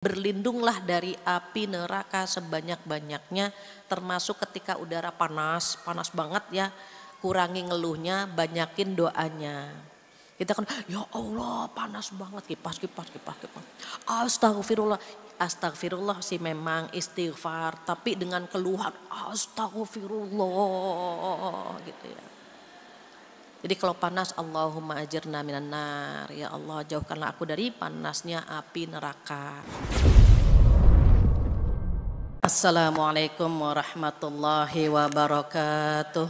Berlindunglah dari api neraka sebanyak-banyaknya, termasuk ketika udara panas banget ya, kurangi ngeluhnya, banyakin doanya. Kita kan, ya Allah panas banget, kipas. Astagfirullah, astagfirullah sih memang istighfar, tapi dengan keluhan astagfirullah gitu ya. Jadi kalau panas, Allahumma ajirna minan nar, ya Allah jauhkanlah aku dari panasnya api neraka. Assalamualaikum warahmatullahi wabarakatuh.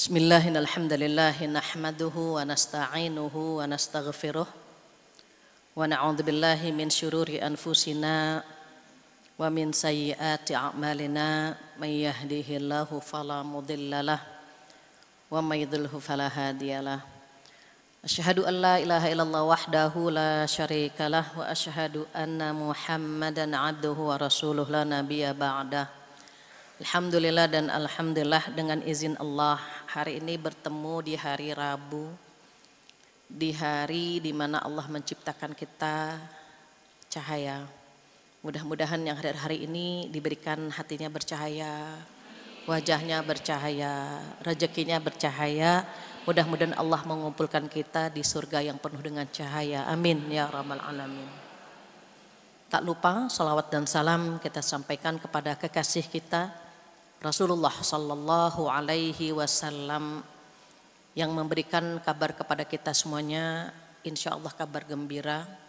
Bismillahirrahmanirrahim. Alhamdulillahi nahmaduhu wa nasta'inuhu wa nastaghfiruh wa na'udzubillahi min syururi anfusina wa min sayyiati a'malina, may yahdihillahu fala mudhillalah wa may yudhlilhu fala hadiyalah. Asyhadu an la ilaha illallah wahdahu la syarikalah wa asyhadu anna Muhammadan abduhu wa rasuluh la nabiyya ba'dah. Alhamdulillah dan alhamdulillah, dengan izin Allah hari ini bertemu di hari Rabu, di hari di mana Allah menciptakan kita cahaya. Mudah-mudahan yang hadir hari ini diberikan hatinya bercahaya, wajahnya bercahaya, rezekinya bercahaya. Mudah-mudahan Allah mengumpulkan kita di surga yang penuh dengan cahaya. Amin ya rabbal alamin. Tak lupa salawat dan salam kita sampaikan kepada kekasih kita Rasulullah sallallahu alaihi wasallam yang memberikan kabar kepada kita semuanya, insya Allah kabar gembira.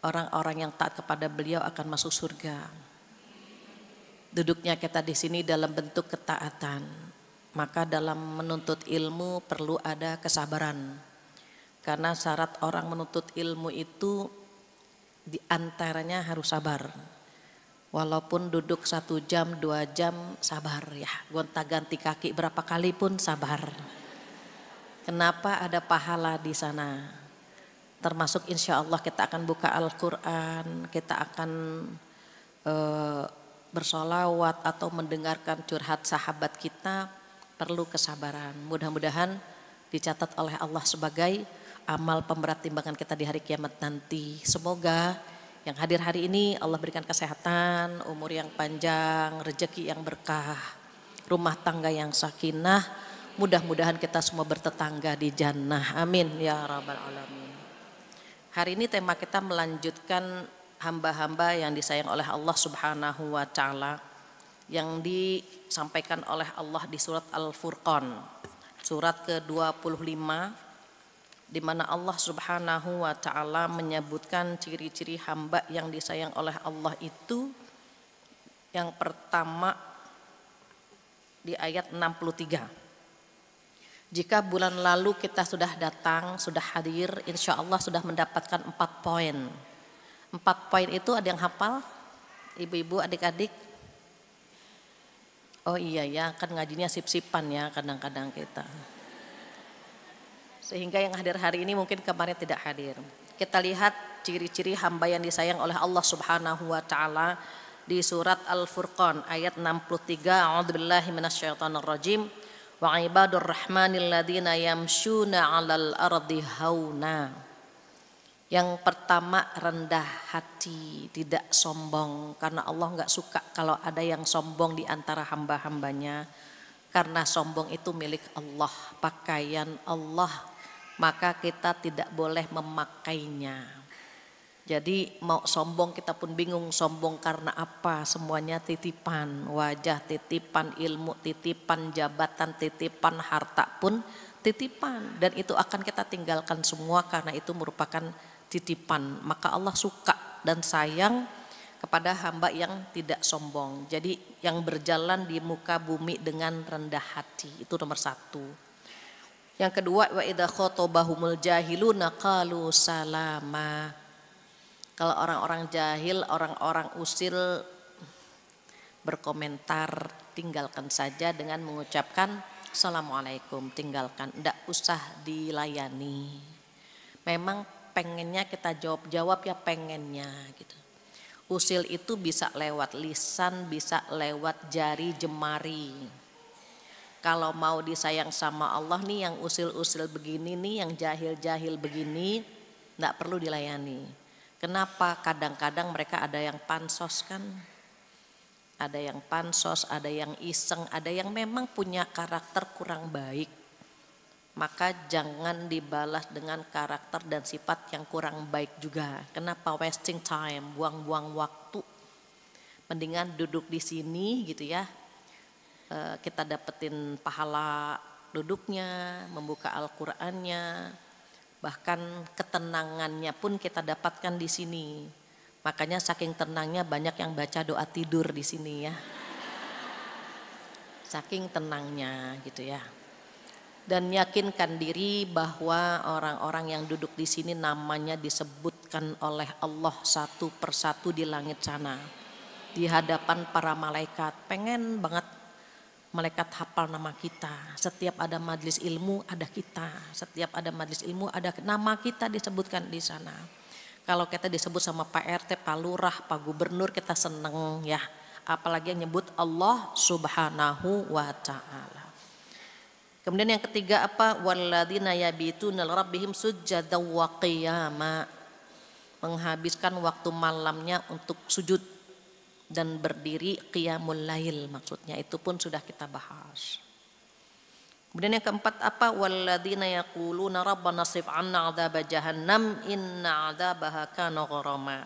Orang-orang yang taat kepada beliau akan masuk surga. Duduknya kita di sini dalam bentuk ketaatan. Maka dalam menuntut ilmu perlu ada kesabaran. Karena syarat orang menuntut ilmu itu diantaranya harus sabar. Walaupun duduk 1 jam, 2 jam, sabar ya. Gonta-ganti kaki berapa kali pun sabar. Kenapa? Ada pahala di sana. Termasuk insya Allah kita akan buka Al-Quran, kita akan bersolawat atau mendengarkan curhat sahabat kita, perlu kesabaran. Mudah-mudahan dicatat oleh Allah sebagai amal pemberat timbangan kita di hari kiamat nanti. Semoga yang hadir hari ini Allah berikan kesehatan, umur yang panjang, rezeki yang berkah, rumah tangga yang sakinah. Mudah-mudahan kita semua bertetangga di jannah. Amin ya rabbal alamin. Hari ini tema kita melanjutkan hamba-hamba yang disayang oleh Allah Subhanahu wa Ta'ala, yang disampaikan oleh Allah di surat Al-Furqan, surat ke-25, di mana Allah Subhanahu wa Ta'ala menyebutkan ciri-ciri hamba yang disayang oleh Allah itu. Yang pertama di ayat 63. Jika bulan lalu kita sudah datang, sudah hadir, insya Allah sudah mendapatkan 4 poin. 4 poin itu ada yang hafal? Ibu-ibu, adik-adik? Oh iya ya, kan ngajinya sip-sipan ya kadang-kadang kita. Sehingga yang hadir hari ini mungkin kemarin tidak hadir. Kita lihat ciri-ciri hamba yang disayang oleh Allah Subhanahu wa Ta'ala di surat Al-Furqan ayat 63. A'udzubillahi minasyaitonirrajim. Wa ibadur rahmanil ladzina yamshuna 'alal ardi hauna. Yang pertama rendah hati, tidak sombong, karena Allah enggak suka kalau ada yang sombong di antara hamba-hambanya. Karena sombong itu milik Allah, pakaian Allah, maka kita tidak boleh memakainya. Jadi mau sombong kita pun bingung, sombong karena apa? Semuanya titipan, wajah titipan, ilmu titipan, jabatan titipan, harta pun titipan. Dan itu akan kita tinggalkan semua karena itu merupakan titipan. Maka Allah suka dan sayang kepada hamba yang tidak sombong. Jadi yang berjalan di muka bumi dengan rendah hati, itu nomor 1. Yang kedua, wa idza khotabahumul jahiluna qalu salama. Kalau orang-orang jahil, orang-orang usil berkomentar, tinggalkan saja dengan mengucapkan assalamualaikum, tinggalkan, tidak usah dilayani. Memang pengennya kita jawab ya pengennya gitu. Usil itu bisa lewat lisan, bisa lewat jari jemari. Kalau mau disayang sama Allah nih, yang usil-usil begini nih, yang jahil-jahil begini, enggak perlu dilayani. Kenapa? Kadang-kadang mereka ada yang pansos kan, ada yang pansos, ada yang iseng, ada yang memang punya karakter kurang baik. Maka jangan dibalas dengan karakter dan sifat yang kurang baik juga. Kenapa? Wasting time, buang-buang waktu. Mendingan duduk di sini gitu ya. Kita dapetin pahala duduknya, membuka Al-Qur'annya, bahkan ketenangannya pun kita dapatkan di sini. Makanya saking tenangnya banyak yang baca doa tidur di sini ya. Saking tenangnya gitu ya. Dan yakinkan diri bahwa orang-orang yang duduk di sini namanya disebutkan oleh Allah satu persatu di langit sana. Di hadapan para malaikat. Pengen banget malaikat hafal nama kita. Setiap ada majelis ilmu ada kita. Setiap ada majelis ilmu ada nama kita disebutkan di sana. Kalau kita disebut sama Pak RT, Pak Lurah, Pak Gubernur kita seneng ya. Apalagi yang nyebut Allah Subhanahu wa ta'ala. Kemudian yang ketiga apa? Walladzina yabituna lirabbihim sujjadan wa qiyama. Menghabiskan waktu malamnya untuk sujud dan berdiri qiyamul lail, maksudnya itu pun sudah kita bahas. Kemudian yang keempat apa? Walladzina yaquluna rabbana srif 'anna 'adzaba jahannam inna 'adzabaha kana gharama.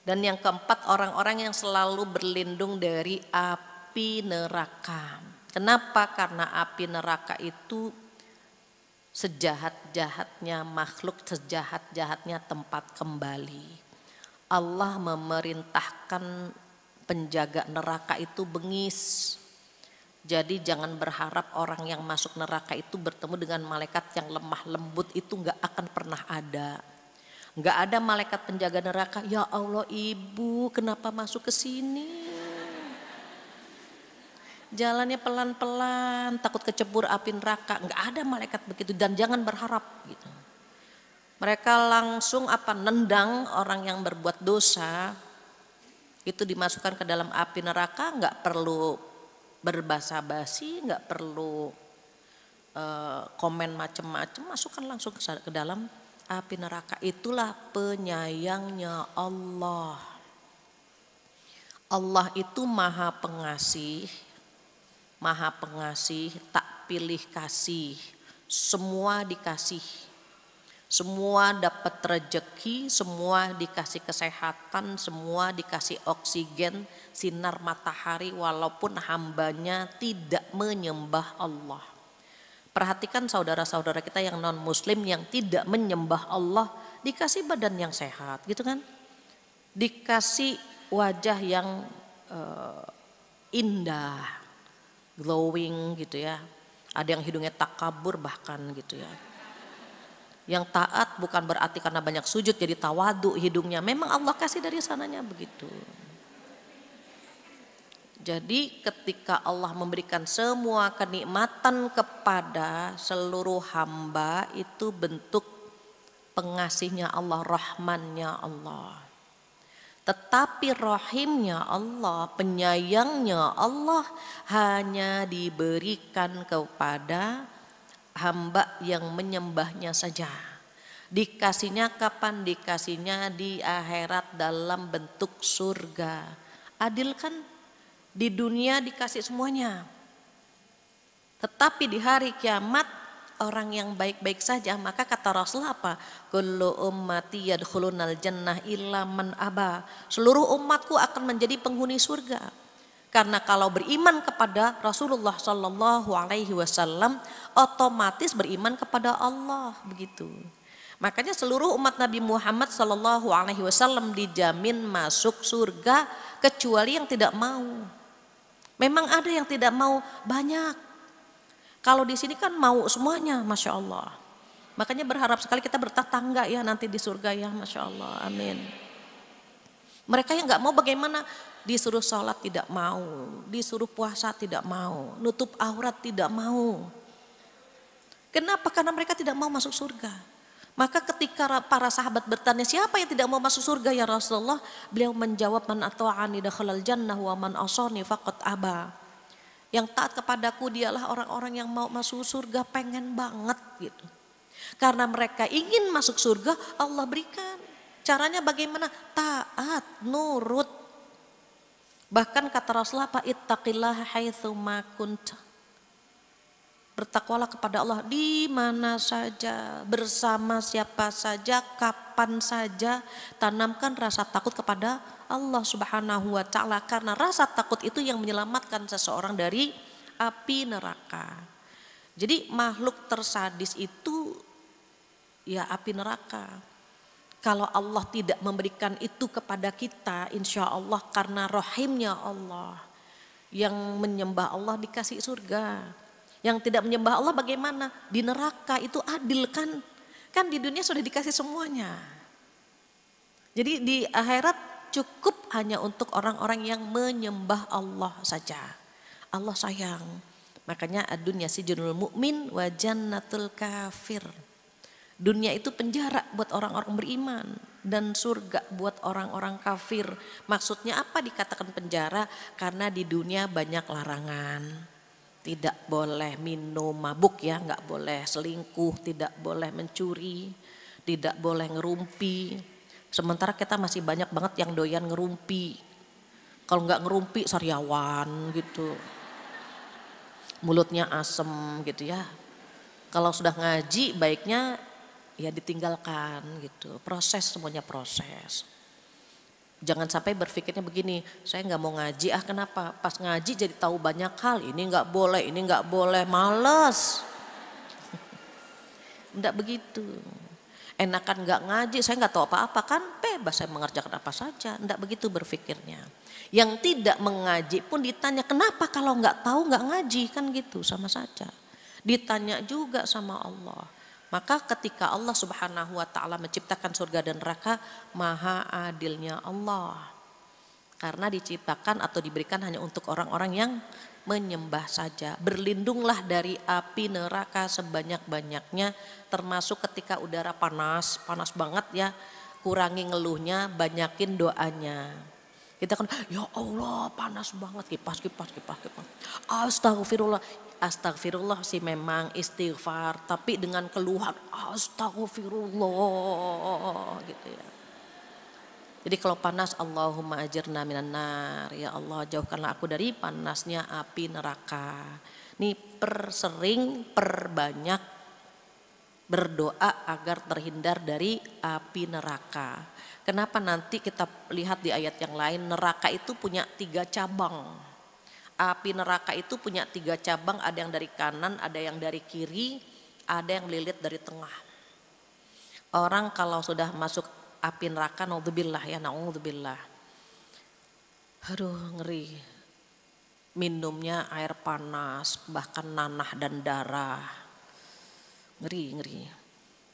Dan yang keempat, orang-orang yang selalu berlindung dari api neraka. Kenapa? Karena api neraka itu sejahat-jahatnya makhluk, sejahat-jahatnya tempat kembali. Allah memerintahkan penjaga neraka itu bengis. Jadi jangan berharap orang yang masuk neraka itu bertemu dengan malaikat yang lemah lembut, itu gak akan pernah ada. Gak ada malaikat penjaga neraka, ya Allah ibu kenapa masuk ke sini? Jalannya pelan-pelan, takut kecebur api neraka. Gak ada malaikat begitu dan jangan berharap gitu. Mereka langsung nendang orang yang berbuat dosa itu dimasukkan ke dalam api neraka, nggak perlu berbasa-basi, nggak perlu komen macam-macam, masukkan langsung ke dalam api neraka. Itulah penyayangnya Allah. Allah itu maha pengasih, tak pilih kasih, semua dikasih. Semua dapat rezeki, semua dikasih kesehatan, semua dikasih oksigen, sinar matahari walaupun hambanya tidak menyembah Allah. Perhatikan saudara-saudara kita yang non muslim yang tidak menyembah Allah, dikasih badan yang sehat gitu kan. Dikasih wajah yang indah, glowing gitu ya. Ada yang hidungnya takabur bahkan gitu ya. Yang taat bukan berarti karena banyak sujud jadi tawadu hidungnya. Memang Allah kasih dari sananya begitu. Jadi ketika Allah memberikan semua kenikmatan kepada seluruh hamba, itu bentuk pengasihnya Allah, rahmannya Allah. Tetapi rahimnya Allah, penyayangnya Allah hanya diberikan kepada hamba yang menyembahnya saja. Dikasihnya kapan? Dikasihnya di akhirat dalam bentuk surga. Adil kan? Di dunia dikasih semuanya. Tetapi di hari kiamat orang yang baik-baik saja, maka kata Rasulullah apa? Kullu ummati yadkhulunal jannah illa man aba. Seluruh umatku akan menjadi penghuni surga. Karena kalau beriman kepada Rasulullah Sallallahu Alaihi Wasallam, otomatis beriman kepada Allah begitu. Makanya seluruh umat Nabi Muhammad Sallallahu Alaihi Wasallam dijamin masuk surga kecuali yang tidak mau. Memang ada yang tidak mau banyak. Kalau di sini kan mau semuanya, masya Allah. Makanya berharap sekali kita bertetangga ya nanti di surga ya, masya Allah, amin. Mereka yang nggak mau bagaimana? Disuruh sholat tidak mau, disuruh puasa tidak mau, nutup aurat tidak mau. Kenapa? Karena mereka tidak mau masuk surga. Maka ketika para sahabat bertanya siapa yang tidak mau masuk surga ya Rasulullah, beliau menjawab man ata'ani dakhalal jannah wa man asani faqad aba. Yang taat kepadaku dialah orang-orang yang mau masuk surga, pengen banget gitu. Karena mereka ingin masuk surga, Allah berikan. Caranya bagaimana? Taat, nurut. Bahkan kata Rasulullah, ittaqillaha haitsu ma kunta. Bertakwalah kepada Allah di mana saja, bersama siapa saja, kapan saja. Tanamkan rasa takut kepada Allah Subhanahu wa taala, karena rasa takut itu yang menyelamatkan seseorang dari api neraka. Jadi makhluk tersadis itu ya api neraka. Kalau Allah tidak memberikan itu kepada kita, insya Allah karena rahimnya Allah, yang menyembah Allah dikasih surga. Yang tidak menyembah Allah bagaimana? Di neraka. Itu adil kan? Kan di dunia sudah dikasih semuanya. Jadi di akhirat cukup hanya untuk orang-orang yang menyembah Allah saja. Allah sayang. Makanya dunia sijnul mukmin wa jannatul kafir. Dunia itu penjara buat orang-orang beriman dan surga buat orang-orang kafir. Maksudnya apa dikatakan penjara? Karena di dunia banyak larangan. Tidak boleh minum mabuk ya, nggak boleh selingkuh, tidak boleh mencuri, tidak boleh ngerumpi. Sementara kita masih banyak banget yang doyan ngerumpi. Kalau nggak ngerumpi sariawan gitu, mulutnya asem gitu ya. Kalau sudah ngaji baiknya ya ditinggalkan gitu. Proses, semuanya proses. Jangan sampai berpikirnya begini, saya nggak mau ngaji, kenapa? Pas ngaji jadi tahu banyak hal, ini nggak boleh, males. Enggak begitu. Enakan nggak ngaji, saya nggak tahu apa-apa kan, bebas saya mengerjakan apa saja. Enggak begitu berpikirnya. Yang tidak mengaji pun ditanya, kenapa kalau nggak tahu nggak ngaji, kan gitu, sama saja. Ditanya juga sama Allah. Maka ketika Allah Subhanahu wa taala menciptakan surga dan neraka, maha adilnya Allah. Karena diciptakan atau diberikan hanya untuk orang-orang yang menyembah saja. Berlindunglah dari api neraka sebanyak-banyaknya, termasuk ketika udara panas, panas banget ya. Kurangi ngeluhnya, banyakin doanya. Kita kan ya Allah panas banget, kipas. Astagfirullah sih memang istighfar, tapi dengan keluhan astagfirullah gitu ya. Jadi kalau panas, Allahumma ajirna minan nar, ya Allah jauhkanlah aku dari panasnya api neraka. Ini perbanyak berdoa agar terhindar dari api neraka. Kenapa nanti kita lihat di ayat yang lain, neraka itu punya 3 cabang. Api neraka itu punya 3 cabang, ada yang dari kanan, ada yang dari kiri, ada yang melilit dari tengah. Orang kalau sudah masuk api neraka, naudzubillah ya, naudzubillah. Aduh ngeri. Minumnya air panas, bahkan nanah dan darah. Ngeri.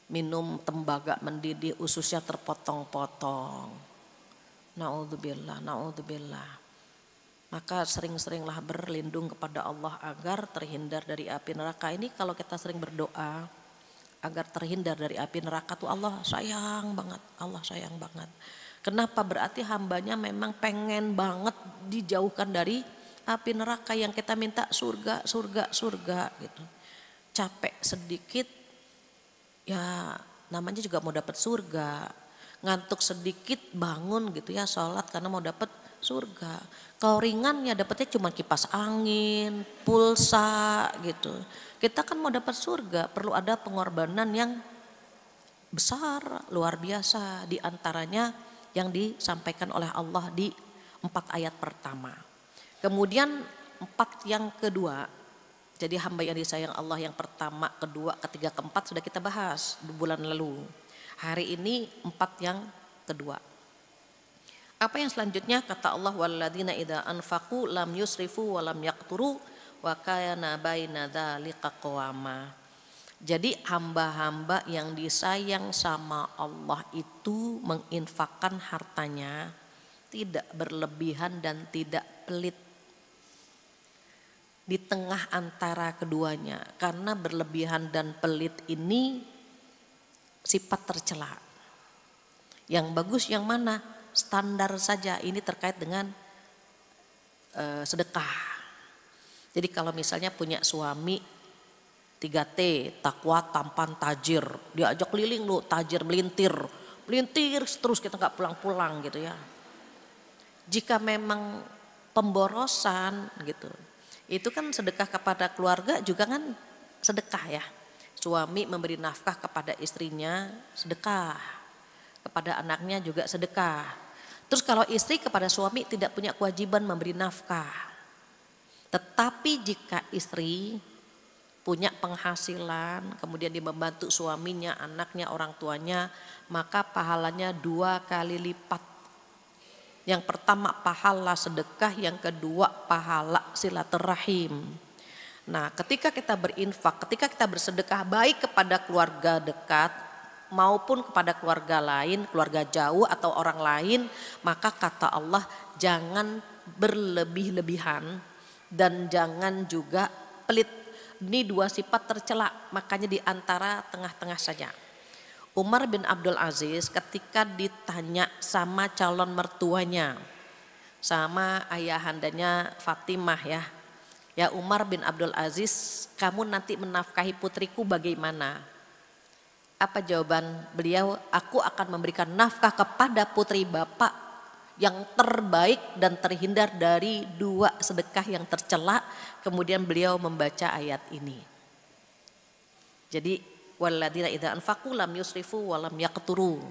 Minum tembaga mendidih, ususnya terpotong-potong. Naudzubillah. Maka sering-seringlah berlindung kepada Allah agar terhindar dari api neraka. Ini kalau kita sering berdoa agar terhindar dari api neraka tuh Allah sayang banget. Kenapa? Berarti hambanya memang pengen banget dijauhkan dari api neraka. Yang kita minta surga gitu. Capek sedikit ya namanya juga mau dapat surga. Ngantuk sedikit bangun gitu ya, sholat karena mau dapat surga. Kalau ringan ya dapatnya cuma kipas angin, pulsa gitu. Kita kan mau dapat surga perlu ada pengorbanan yang besar, luar biasa. Di antaranya yang disampaikan oleh Allah di 4 ayat pertama. Kemudian 4 yang kedua. Jadi hamba yang disayang Allah yang pertama, kedua, ketiga, keempat sudah kita bahas di bulan lalu. Hari ini 4 yang kedua. Apa yang selanjutnya? Kata Allah, walladzina idza anfaqu lam yusrifu wa lam yaqturu wa kana baina dzalika qawama. Jadi hamba-hamba yang disayang sama Allah itu menginfakkan hartanya tidak berlebihan dan tidak pelit. Di tengah antara keduanya, karena berlebihan dan pelit ini sifat tercela. Yang bagus yang mana? Standar saja. Ini terkait dengan sedekah. Jadi kalau misalnya punya suami 3T, takwa, tampan, tajir, diajak keliling lu, tajir, melintir terus kita nggak pulang-pulang gitu ya. Jika memang pemborosan gitu, itu kan sedekah kepada keluarga juga kan sedekah ya. Suami memberi nafkah kepada istrinya sedekah, kepada anaknya juga sedekah. Terus kalau istri kepada suami tidak punya kewajiban memberi nafkah. Tetapi jika istri punya penghasilan, kemudian dia membantu suaminya, anaknya, orang tuanya, maka pahalanya 2 kali lipat. Yang pertama pahala sedekah, yang kedua pahala silaturahim. Nah, ketika kita berinfak, ketika kita bersedekah baik kepada keluarga dekat maupun kepada keluarga lain, keluarga jauh atau orang lain, maka kata Allah jangan berlebih-lebihan dan jangan juga pelit. Ini 2 sifat tercela, makanya di antara tengah-tengah saja. Umar bin Abdul Aziz ketika ditanya sama calon mertuanya, sama ayahandanya Fatimah ya Umar bin Abdul Aziz, kamu nanti menafkahi putriku bagaimana? Apa jawaban beliau? Aku akan memberikan nafkah kepada putri bapak yang terbaik dan terhindar dari 2 sedekah yang tercela. Kemudian beliau membaca ayat ini. Jadi walladzina idza anfaqu lam yusrifu wa lam yaqturu.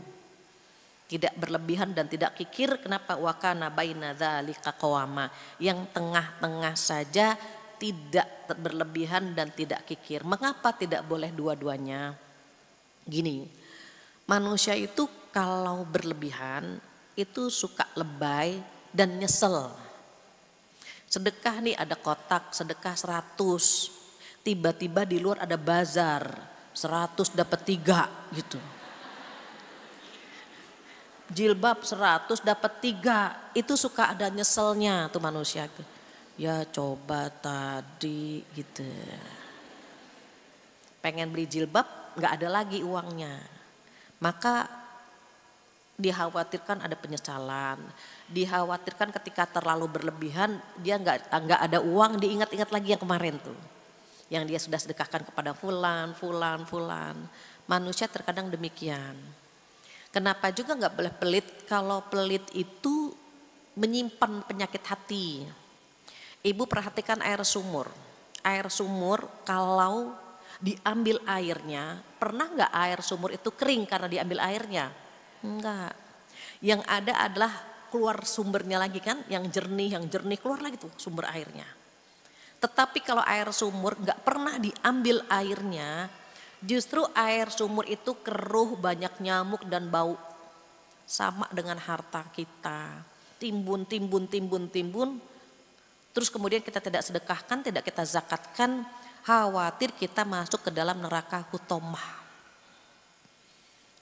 Tidak berlebihan dan tidak kikir. Kenapa? Wa kana baina dzalika qawama. Yang tengah-tengah saja, tidak berlebihan dan tidak kikir. Mengapa tidak boleh dua-duanya? Gini, manusia itu kalau berlebihan itu suka lebay dan nyesel. Sedekah nih ada kotak sedekah 100, tiba-tiba di luar ada bazar 100 dapat 3 gitu. Jilbab 100 dapat 3, itu suka ada nyeselnya tuh manusia. Ya coba tadi gitu. Pengen beli jilbab nggak ada lagi uangnya. Maka dikhawatirkan ada penyesalan, dikhawatirkan ketika terlalu berlebihan dia nggak ada uang, diingat-ingat lagi yang kemarin tuh, yang dia sudah sedekahkan kepada fulan. Manusia terkadang demikian. Kenapa juga nggak boleh pelit? Kalau pelit itu menyimpan penyakit hati. Ibu perhatikan air sumur. Air sumur kalau diambil airnya, pernah nggak air sumur itu kering karena diambil airnya? Enggak. Yang ada adalah keluar sumbernya lagi kan, yang jernih keluar lagi tuh sumber airnya. Tetapi kalau air sumur nggak pernah diambil airnya, justru air sumur itu keruh, banyak nyamuk dan bau. Sama dengan harta kita, timbun. Terus kemudian kita tidak sedekahkan, tidak kita zakatkan, khawatir kita masuk ke dalam neraka hutomah.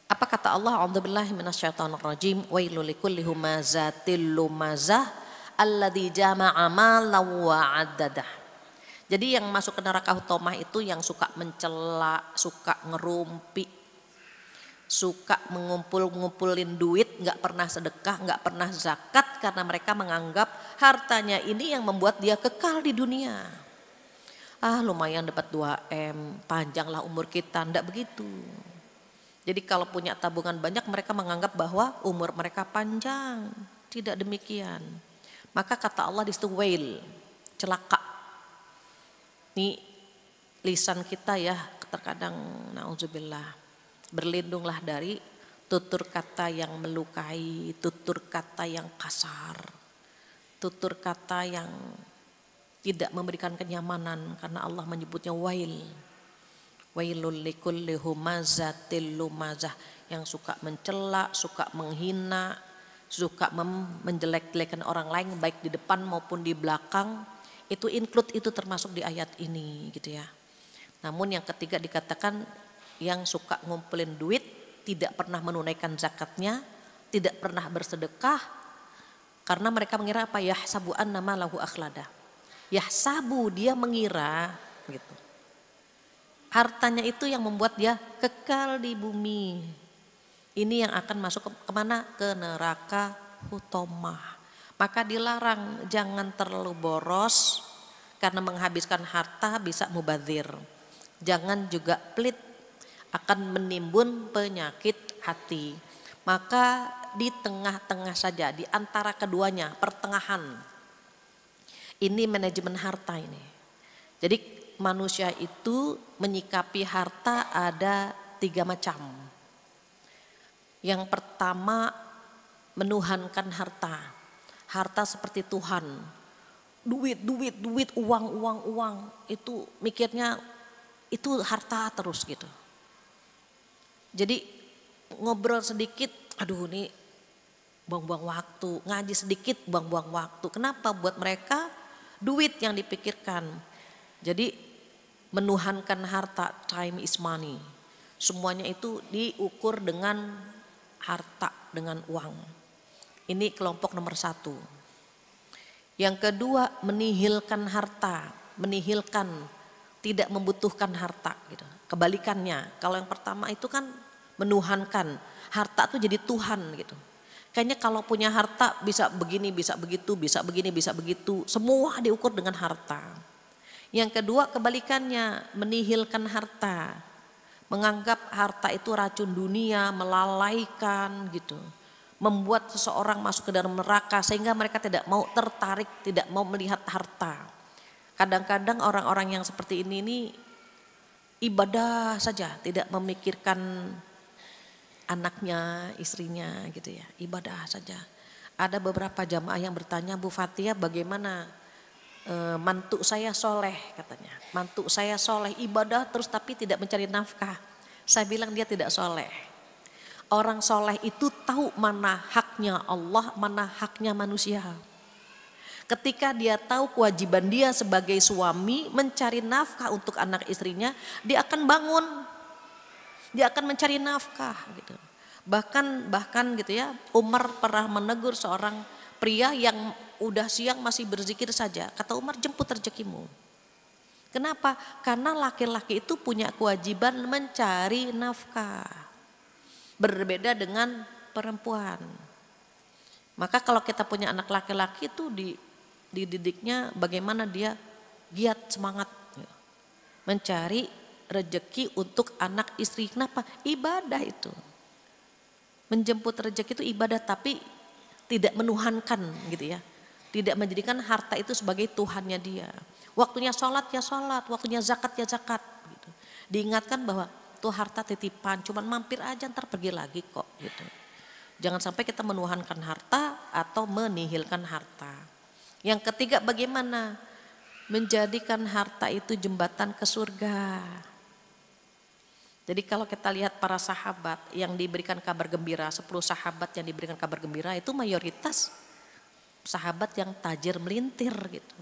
Apa kata Allah? A'udzubillahi minasyaitonirrajim. Wailul likulli humazatil lumazah alladzi jama'a malan wa 'addadah. Jadi yang masuk ke neraka hutomah itu yang suka mencela, suka ngerumpi, suka ngumpulin duit, nggak pernah sedekah, nggak pernah zakat karena mereka menganggap hartanya ini yang membuat dia kekal di dunia. Lumayan dapat 2M, panjanglah umur kita, enggak begitu. Jadi kalau punya tabungan banyak mereka menganggap bahwa umur mereka panjang. Tidak demikian. Maka kata Allah di situ wail, celaka. Ini lisan kita ya terkadang na'udzubillah. Berlindunglah dari tutur kata yang melukai, tutur kata yang kasar, tutur kata yang tidak memberikan kenyamanan karena Allah menyebutnya wail. Wailul likulli humazatil lumazah, yang suka mencela, suka menghina, suka menjelek-jelekan orang lain baik di depan maupun di belakang. Itu include, itu termasuk di ayat ini gitu ya. Namun yang ketiga dikatakan yang suka ngumpulin duit, tidak pernah menunaikan zakatnya, tidak pernah bersedekah, karena mereka mengira apa? Yahsabu annama lahu akhlada. Yahsabu, dia mengira gitu. Hartanya itu yang membuat dia kekal di bumi. Ini yang akan masuk kemana? Ke neraka hutomah. Maka dilarang jangan terlalu boros, Karena menghabiskan harta bisa mubazir. Jangan juga pelit, akan menimbun penyakit hati. Maka di tengah-tengah saja, di antara keduanya, pertengahan. Ini manajemen harta ini. Jadi manusia itu menyikapi harta ada 3 macam. Yang pertama, menuhankan harta. Harta seperti Tuhan. Duit, uang. Itu mikirnya itu harta terus gitu. Jadi ngobrol sedikit, aduh ini buang-buang waktu. Ngaji sedikit, buang-buang waktu. Kenapa? Buat mereka duit yang dipikirkan. Jadi menuhankan harta, time is money. Semuanya itu diukur dengan harta, dengan uang. Ini kelompok nomor 1. Yang kedua, menihilkan harta, menihilkan, tidak membutuhkan harta gitu. Kebalikannya, kalau yang pertama itu kan menuhankan, harta tuh jadi Tuhan gitu. Kayaknya kalau punya harta bisa begini, bisa begitu, bisa begini, bisa begitu, semua diukur dengan harta. Yang kedua, kebalikannya, menihilkan harta, menganggap harta itu racun dunia, melalaikan gitu. Membuat seseorang masuk ke dalam neraka sehingga mereka tidak mau tertarik, tidak mau melihat harta. Kadang-kadang orang-orang yang seperti ini ibadah saja, tidak memikirkan anaknya, istrinya gitu ya, ibadah saja. Ada beberapa jamaah yang bertanya, Bu Fatia bagaimana mantu saya soleh katanya. Mantu saya soleh, ibadah terus tapi tidak mencari nafkah. Saya bilang dia tidak soleh. Orang soleh itu tahu mana haknya Allah, mana haknya manusia. Ketika dia tahu kewajiban dia sebagai suami mencari nafkah untuk anak istrinya, dia akan bangun, dia akan mencari nafkah gitu. Bahkan gitu ya, Umar pernah menegur seorang pria yang udah siang masih berzikir saja. Kata Umar, jemput rezekimu. Kenapa? Karena laki-laki itu punya kewajiban mencari nafkah. Berbeda dengan perempuan. Maka kalau kita punya anak laki-laki itu dididiknya bagaimana dia giat, semangat mencari rezeki untuk anak istri. Kenapa? Ibadah itu. Menjemput rezeki itu ibadah, tapi tidak menuhankan gitu ya. Tidak menjadikan harta itu sebagai Tuhannya dia. Waktunya sholat ya sholat, waktunya zakat ya zakat gitu. Diingatkan bahwa tuh harta titipan, cuman mampir aja ntar pergi lagi kok gitu. Jangan sampai kita menuhankan harta atau menihilkan harta. Yang ketiga, bagaimana menjadikan harta itu jembatan ke surga. Jadi kalau kita lihat para sahabat yang diberikan kabar gembira, 10 sahabat yang diberikan kabar gembira itu mayoritas sahabat yang tajir melintir gitu.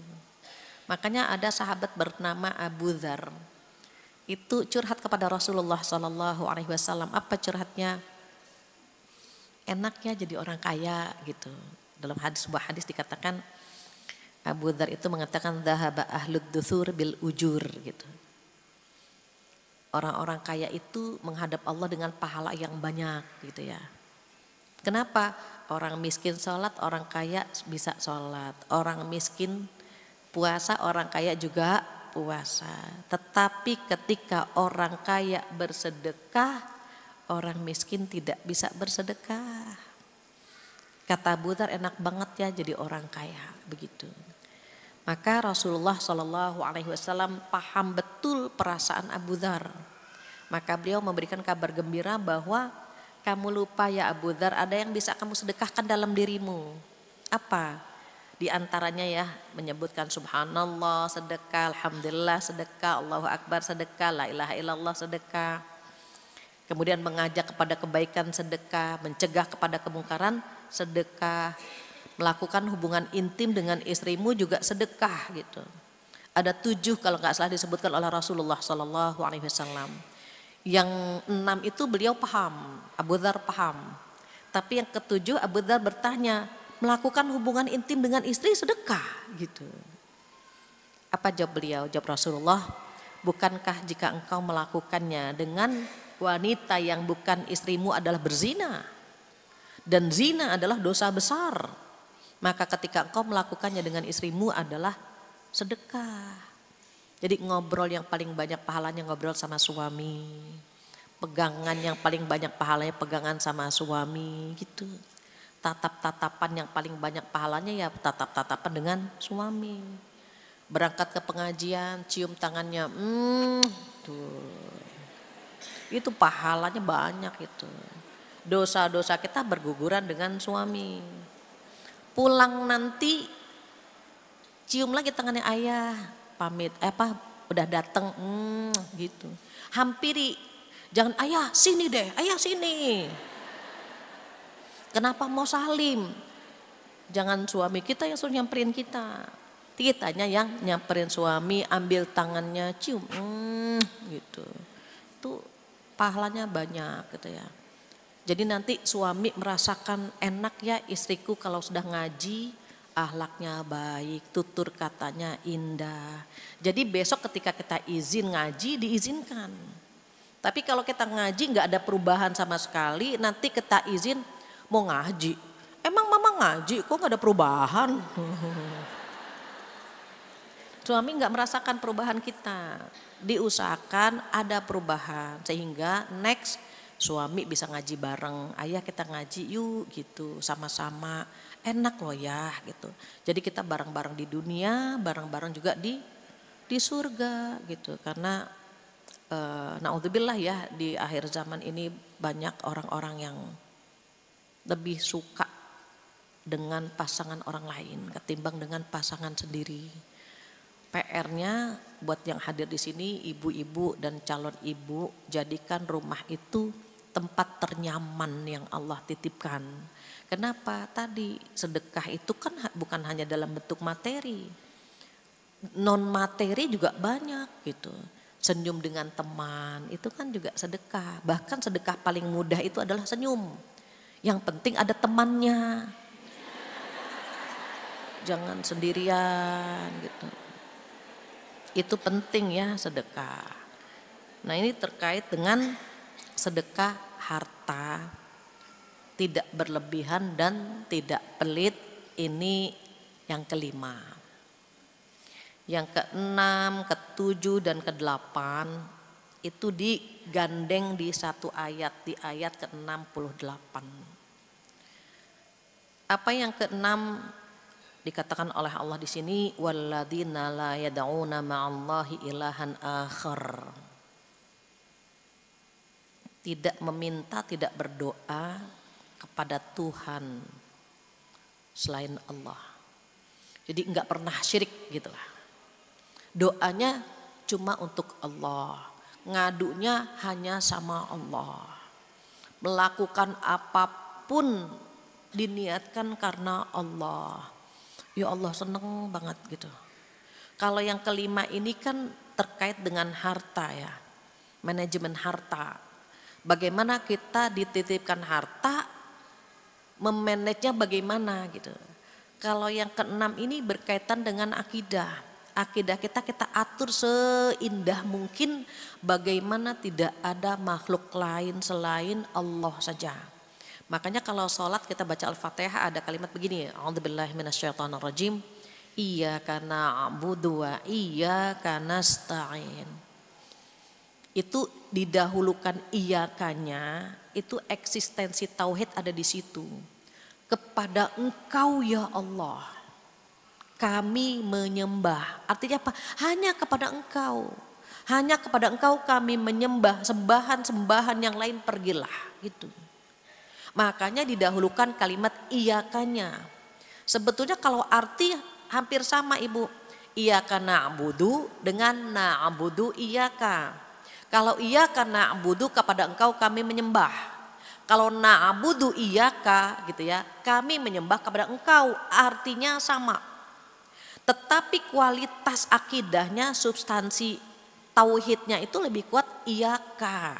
Makanya ada sahabat bernama Abu Dzar. Itu curhat kepada Rasulullah SAW. Apa curhatnya? Enaknya jadi orang kaya gitu. Dalam sebuah hadis dikatakan Abu Dzar itu mengatakan dhahaba ahlud duthur bil ujur gitu. Orang-orang kaya itu menghadap Allah dengan pahala yang banyak gitu ya. Kenapa? Orang miskin sholat, orang kaya bisa sholat. Orang miskin puasa, orang kaya juga puasa. Tetapi ketika orang kaya bersedekah, orang miskin tidak bisa bersedekah. Kata Abu Dzar, enak banget ya jadi orang kaya begitu. Maka Rasulullah SAW paham betul perasaan Abu Dzar. Maka beliau memberikan kabar gembira bahwa kamu lupa ya Abu Dzar, ada yang bisa kamu sedekahkan dalam dirimu. Apa? Di antaranya ya menyebutkan subhanallah sedekah, alhamdulillah sedekah, Allahu akbar sedekah, la ilaha illallah sedekah. Kemudian mengajak kepada kebaikan sedekah, mencegah kepada kemungkaran sedekah, melakukan hubungan intim dengan istrimu juga sedekah gitu. Ada 7 kalau nggak salah disebutkan oleh Rasulullah SAW. Yang 6 itu beliau paham, Abu Dzar paham. Tapi yang ke-7 Abu Dzar bertanya, melakukan hubungan intim dengan istri sedekah gitu. Apa jawab beliau? Jawab Rasulullah, bukankah jika engkau melakukannya dengan wanita yang bukan istrimu adalah berzina? Dan zina adalah dosa besar. Maka ketika engkau melakukannya dengan istrimu adalah sedekah. Jadi ngobrol yang paling banyak pahalanya ngobrol sama suami. Pegangan yang paling banyak pahalanya pegangan sama suami gitu. Tatap-tatapan yang paling banyak pahalanya ya tatap-tatapan dengan suami. Berangkat ke pengajian, cium tangannya, tuh. Itu pahalanya banyak itu. Dosa-dosa kita berguguran dengan suami. Pulang nanti cium lagi tangannya ayah, pamit, udah dateng, gitu. Hampiri, jangan ayah sini deh, ayah sini. Kenapa mau salim? Jangan suami kita yang suruh nyamperin kita. Kitanya yang nyamperin suami, ambil tangannya, cium, gitu. Itu pahalanya banyak gitu ya. Jadi nanti suami merasakan enak ya istriku kalau sudah ngaji, akhlaknya baik, tutur katanya indah. Jadi besok ketika kita izin ngaji diizinkan. Tapi kalau kita ngaji nggak ada perubahan sama sekali, nanti kita izin mau ngaji. Emang mama ngaji kok nggak ada perubahan? Suami nggak merasakan perubahan kita. Diusahakan ada perubahan sehingga next suami bisa ngaji bareng. Ayah kita ngaji yuk gitu sama-sama. Enak loh ya gitu. Jadi kita bareng-bareng di dunia, bareng-bareng juga di surga gitu. Karena naudzubillah ya di akhir zaman ini banyak orang-orang yang lebih suka dengan pasangan orang lain ketimbang dengan pasangan sendiri. PR-nya buat yang hadir di sini ibu-ibu dan calon ibu, jadikan rumah itu tempat ternyaman yang Allah titipkan. Kenapa? Tadi sedekah itu kan bukan hanya dalam bentuk materi. Non materi juga banyak gitu. Senyum dengan teman itu kan juga sedekah. Bahkan sedekah paling mudah itu adalah senyum. Yang penting ada temannya. Jangan sendirian gitu. Itu penting ya sedekah. Nah ini terkait dengan sedekah harta. Tidak berlebihan dan tidak pelit. Ini yang kelima. Yang keenam, ketujuh dan kedelapan itu digandeng di satu ayat, di ayat ke-68. Apa yang keenam dikatakan oleh Allah di sini, walladzina la yad'una ma'allahi ilahan akhar. Tidak meminta, tidak berdoa kepada Tuhan selain Allah. Jadi enggak pernah syirik gitu lah. Doanya cuma untuk Allah, ngadunya hanya sama Allah. Melakukan apapun diniatkan karena Allah. Ya Allah seneng banget gitu. Kalau yang kelima ini kan terkait dengan harta ya, manajemen harta. Bagaimana kita dititipkan harta, memanagenya bagaimana gitu. Kalau yang keenam ini berkaitan dengan akidah. Akidah kita atur seindah mungkin bagaimana tidak ada makhluk lain selain Allah saja. Makanya kalau sholat kita baca Al-Fatihah ada kalimat begini, a'udzubillahi minasyaitonirrajim, iyyaka na'budu wa iyyaka nasta'in. Itu didahulukan iyakanya, itu eksistensi tauhid ada di situ. Kepada Engkau ya Allah kami menyembah. Artinya apa? Hanya kepada Engkau. Hanya kepada Engkau kami menyembah, sembahan-sembahan yang lain pergilah gitu. Makanya didahulukan kalimat iyakanya. Sebetulnya kalau arti hampir sama Ibu. Iyyaka na'budu dengan na'budu iyyaka. Kalau iyyaka na'budu kepada Engkau kami menyembah. Kalau na'budu iyyaka gitu ya, kami menyembah kepada Engkau. Artinya sama. Tetapi kualitas akidahnya, substansi tauhidnya itu lebih kuat iyaka.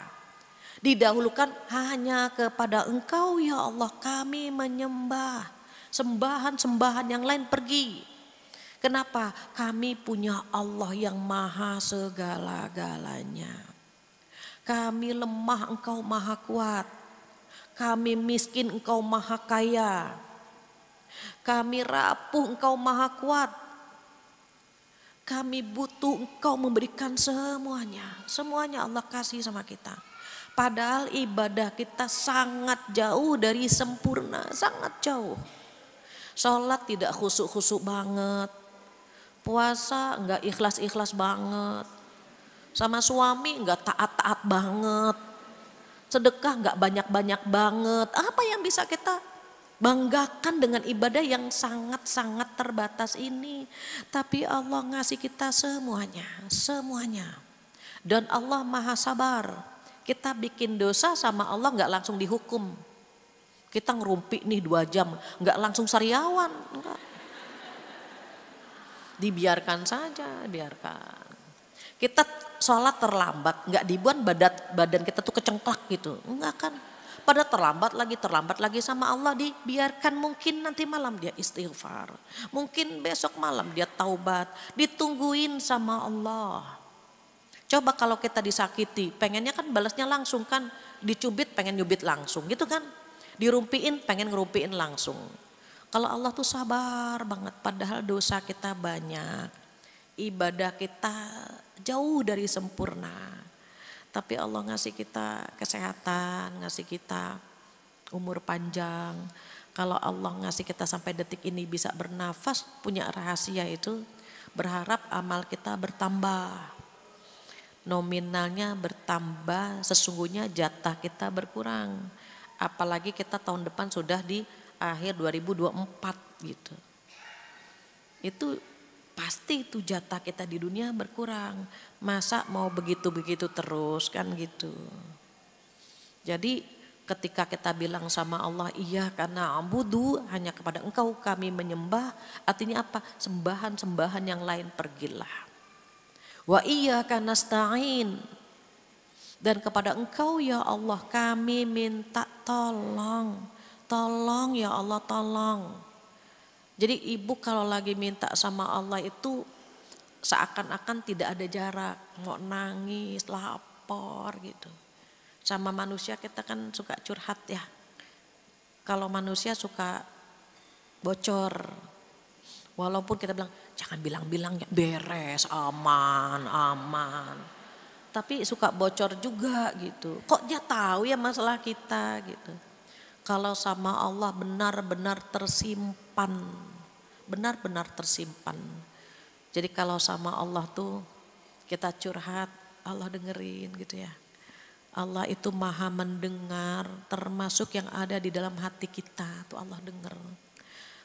Didahulukan hanya kepada Engkau ya Allah kami menyembah. Sembahan-sembahan yang lain pergi. Kenapa? Kami punya Allah yang maha segala-galanya. Kami lemah, Engkau maha kuat. Kami miskin, Engkau maha kaya. Kami rapuh, Engkau maha kuat. Kami butuh Engkau memberikan semuanya. Semuanya Allah kasih sama kita. Padahal ibadah kita sangat jauh dari sempurna, sangat jauh. Sholat tidak khusyuk-khusyuk banget. Puasa enggak ikhlas-ikhlas banget. Sama suami enggak taat-taat banget. Sedekah enggak banyak-banyak banget. Apa yang bisa kita banggakan dengan ibadah yang sangat-sangat terbatas ini? Tapi Allah ngasih kita semuanya, semuanya. Dan Allah maha sabar. Kita bikin dosa sama Allah enggak langsung dihukum. Kita ngerumpi nih 2 jam, enggak langsung sariawan, enggak. Dibiarkan saja, biarkan. Kita sholat terlambat, enggak dibuat badan kita tuh kecengklak gitu, enggak kan. Pada terlambat lagi sama Allah, dibiarkan. Mungkin nanti malam dia istighfar, mungkin besok malam dia taubat, ditungguin sama Allah. Coba kalau kita disakiti, pengennya kan balasnya langsung kan, dicubit pengen nyubit langsung gitu kan, dirumpiin pengen ngerumpiin langsung. Kalau Allah tuh sabar banget, padahal dosa kita banyak, ibadah kita jauh dari sempurna. Tapi Allah ngasih kita kesehatan, ngasih kita umur panjang. Kalau Allah ngasih kita sampai detik ini bisa bernafas, punya rahasia itu, berharap amal kita bertambah. Nominalnya bertambah, sesungguhnya jatah kita berkurang. Apalagi kita tahun depan sudah di akhir 2024 gitu. Itu pasti itu jatah kita di dunia berkurang. Masa mau begitu-begitu terus kan gitu. Jadi ketika kita bilang sama Allah, iya karena ambudu, hanya kepada Engkau kami menyembah, artinya apa? Sembahan-sembahan yang lain pergilah. Wa iyyaka nasta'in, dan kepada Engkau ya Allah kami minta tolong. Tolong ya Allah, tolong. Jadi ibu kalau lagi minta sama Allah itu seakan-akan tidak ada jarak, mau nangis, lapor gitu. Sama manusia kita kan suka curhat ya. Kalau manusia suka bocor. Walaupun kita bilang jangan bilang-bilang ya, beres, aman. Tapi suka bocor juga gitu. Kok dia tahu ya masalah kita gitu. Kalau sama Allah benar-benar tersimpan. Benar-benar tersimpan. Jadi kalau sama Allah tuh kita curhat, Allah dengerin gitu ya. Allah itu maha mendengar, termasuk yang ada di dalam hati kita tuh Allah denger.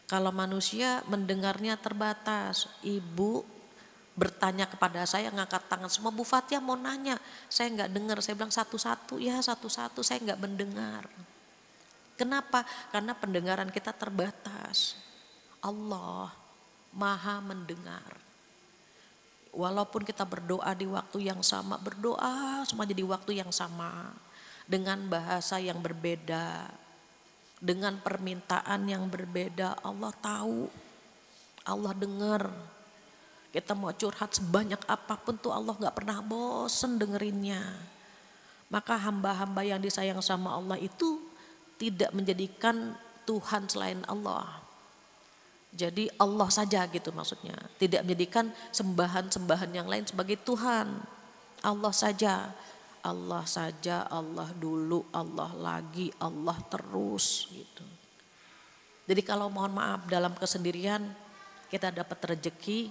Kalau manusia mendengarnya terbatas. Ibu bertanya kepada saya, ngangkat tangan semua, Bu Fatia mau nanya, saya nggak dengar. Saya bilang satu-satu, ya satu-satu, saya nggak mendengar. Kenapa? Karena pendengaran kita terbatas. Allah maha mendengar. Walaupun kita berdoa di waktu yang sama, berdoa semua jadi waktu yang sama, dengan bahasa yang berbeda, dengan permintaan yang berbeda, Allah tahu, Allah dengar. Kita mau curhat sebanyak apapun tuh Allah gak pernah bosen dengerinnya. Maka hamba-hamba yang disayang sama Allah itu tidak menjadikan Tuhan selain Allah. Jadi Allah saja gitu maksudnya. Tidak menjadikan sembahan-sembahan yang lain sebagai Tuhan. Allah saja. Allah saja, Allah dulu, Allah lagi, Allah terus gitu. Jadi kalau mohon maaf dalam kesendirian kita dapat rezeki,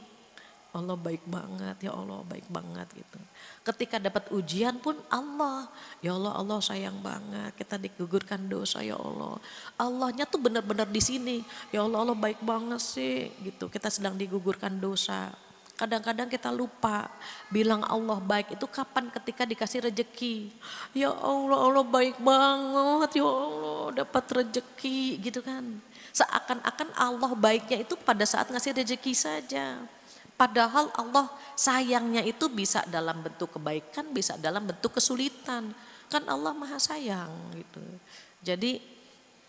Allah baik banget, ya Allah baik banget gitu. Ketika dapat ujian pun Allah, ya Allah, Allah sayang banget, kita digugurkan dosa ya Allah. Allahnya tuh benar-benar di sini, ya Allah, Allah baik banget sih gitu. Kita sedang digugurkan dosa. Kadang-kadang kita lupa bilang Allah baik itu kapan? Ketika dikasih rejeki. Ya Allah, Allah baik banget, ya Allah dapat rejeki gitu kan. Seakan-akan Allah baiknya itu pada saat ngasih rejeki saja. Padahal Allah sayangnya itu bisa dalam bentuk kebaikan, bisa dalam bentuk kesulitan. Kan Allah maha sayang gitu. Jadi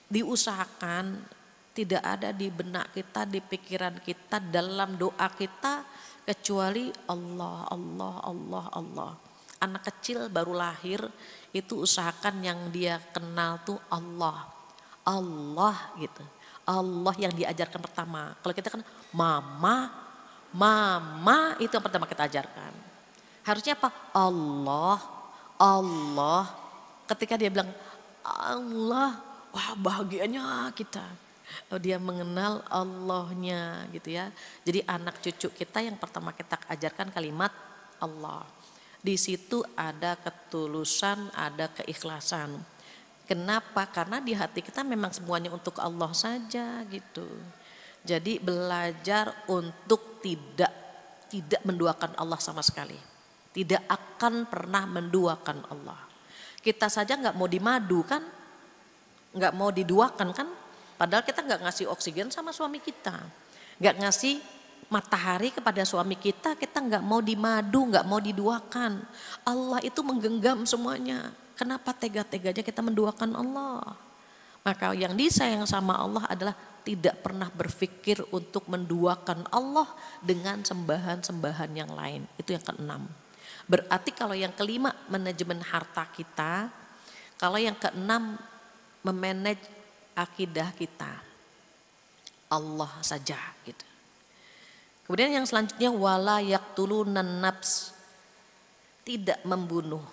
diusahakan tidak ada di benak kita, di pikiran kita, dalam doa kita kecuali Allah, Allah, Allah, Allah. Anak kecil baru lahir itu usahakan yang dia kenal tuh Allah. Allah gitu. Allah yang diajarkan pertama. Kalau kita kan mama, Mama itu yang pertama kita ajarkan. Harusnya apa? Allah, Allah. Ketika dia bilang Allah, wah bahagianya kita. Oh, dia mengenal Allahnya gitu ya. Jadi anak cucu kita yang pertama kita ajarkan kalimat Allah. Di situ ada ketulusan, ada keikhlasan. Kenapa? Karena di hati kita memang semuanya untuk Allah saja gitu. Jadi belajar untuk tidak menduakan Allah sama sekali. Tidak akan pernah menduakan Allah. Kita saja nggak mau dimadu kan, nggak mau diduakan kan. Padahal kita nggak ngasih oksigen sama suami kita, nggak ngasih matahari kepada suami kita nggak mau dimadu, nggak mau diduakan. Allah itu menggenggam semuanya. Kenapa tega-teganya kita menduakan Allah? Maka yang disayang sama Allah adalah tidak pernah berpikir untuk menduakan Allah dengan sembahan-sembahan yang lain. Itu yang keenam. Berarti kalau yang kelima manajemen harta kita, kalau yang keenam memanage akidah kita, Allah saja gitu. Kemudian yang selanjutnya wala yaqtulunan nafs, tidak membunuh.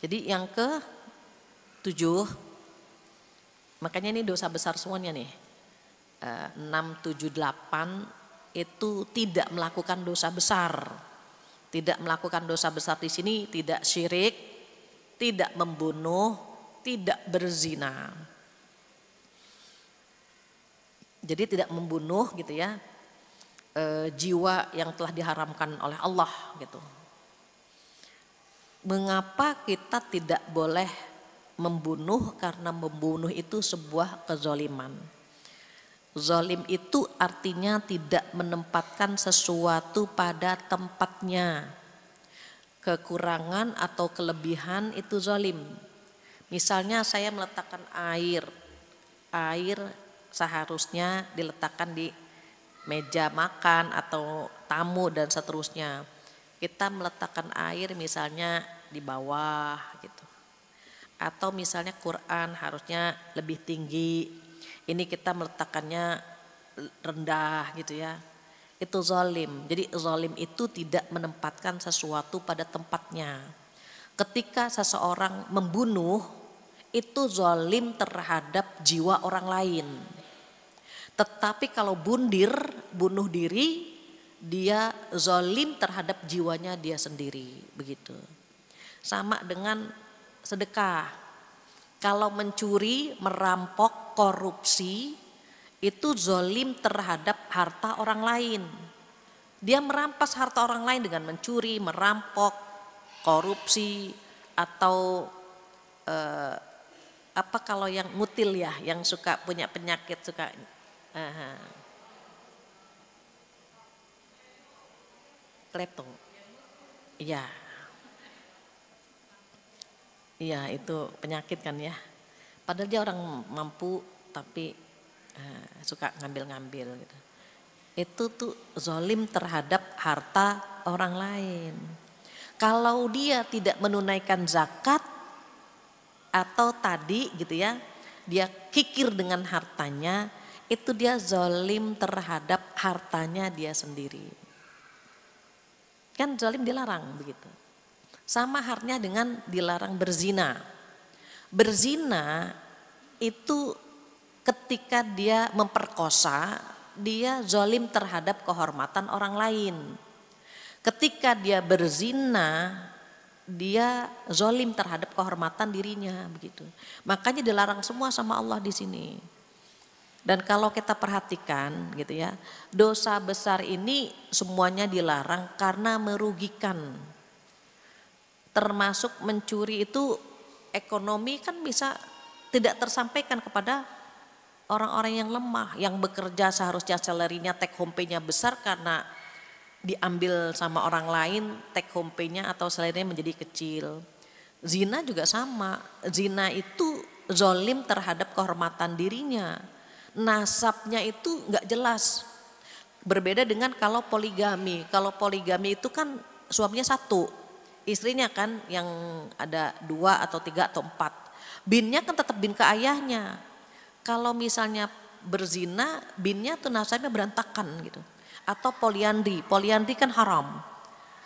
Jadi yang ke-7, makanya ini dosa besar semuanya nih. 6, 7, 8 itu tidak melakukan dosa besar. Tidak melakukan dosa besar di sini tidak syirik, tidak membunuh, tidak berzina. Jadi tidak membunuh gitu ya, jiwa yang telah diharamkan oleh Allah gitu. Mengapa kita tidak boleh membunuh? Karena membunuh itu sebuah kezaliman. Zalim itu artinya tidak menempatkan sesuatu pada tempatnya. Kekurangan atau kelebihan itu zalim. Misalnya saya meletakkan air seharusnya diletakkan di meja makan atau tamu dan seterusnya. Kita meletakkan air misalnya di bawah gitu. Atau misalnya Quran harusnya lebih tinggi. Ini kita meletakkannya rendah gitu ya. Itu zalim. Jadi zalim itu tidak menempatkan sesuatu pada tempatnya. Ketika seseorang membunuh, itu zalim terhadap jiwa orang lain. Tetapi kalau bunuh diri, dia zalim terhadap jiwanya dia sendiri, begitu. Sama dengan sedekah. Kalau mencuri, merampok, korupsi, itu zalim terhadap harta orang lain. Dia merampas harta orang lain dengan mencuri, merampok, korupsi, atau apa kalau yang mutil ya, yang suka punya penyakit suka. Klepto. Iya. Iya itu penyakit kan ya. Padahal dia orang mampu tapi suka ngambil-ngambil gitu. Itu tuh zalim terhadap harta orang lain. Kalau dia tidak menunaikan zakat atau tadi gitu ya, dia kikir dengan hartanya, itu dia zalim terhadap hartanya dia sendiri. Kan zalim dilarang begitu. Sama halnya dengan dilarang berzina. Berzina itu ketika dia memperkosa, dia zalim terhadap kehormatan orang lain. Ketika dia berzina, dia zalim terhadap kehormatan dirinya begitu. Makanya dilarang semua sama Allah di sini. Dan kalau kita perhatikan gitu ya, dosa besar ini semuanya dilarang karena merugikan. Termasuk mencuri itu ekonomi kan bisa tidak tersampaikan kepada orang-orang yang lemah, yang bekerja seharusnya salary-nya take home pay-nya besar karena diambil sama orang lain, take home pay-nya atau salary-nya menjadi kecil. Zina juga sama, zina itu zalim terhadap kehormatan dirinya. Nasabnya itu enggak jelas. Berbeda dengan kalau poligami. Kalau poligami itu kan suaminya satu. Istrinya kan yang ada 2 atau 3 atau 4. Binnya kan tetap bin ke ayahnya. Kalau misalnya berzina, binnya tuh nasabnya berantakan gitu. Atau poliandri, poliandri kan haram.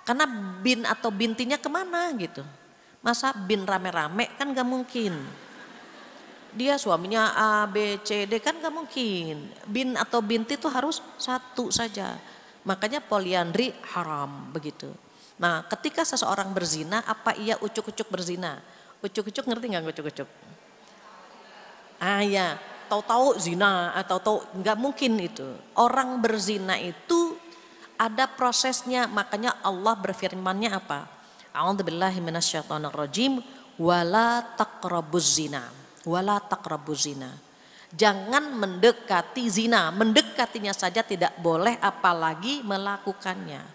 Karena bin atau bintinya kemana gitu. Masa bin rame-rame kan gak mungkin. Dia suaminya A, B, C, D kan gak mungkin. Bin atau binti itu harus satu saja. Makanya poliandri haram begitu. Nah ketika seseorang berzina, apa ia ucuk-ucuk berzina? Ucuk-ucuk ngerti gak ucuk-ucuk? Ah ya, tahu-tahu zina atau tahu nggak mungkin itu. Orang berzina itu ada prosesnya, makanya Allah berfirmannya apa? A'udzubillahi minasyaitonirrajim, wala taqrabuz zina. Wala taqrabuz zina. Jangan mendekati zina, mendekatinya saja tidak boleh apalagi melakukannya.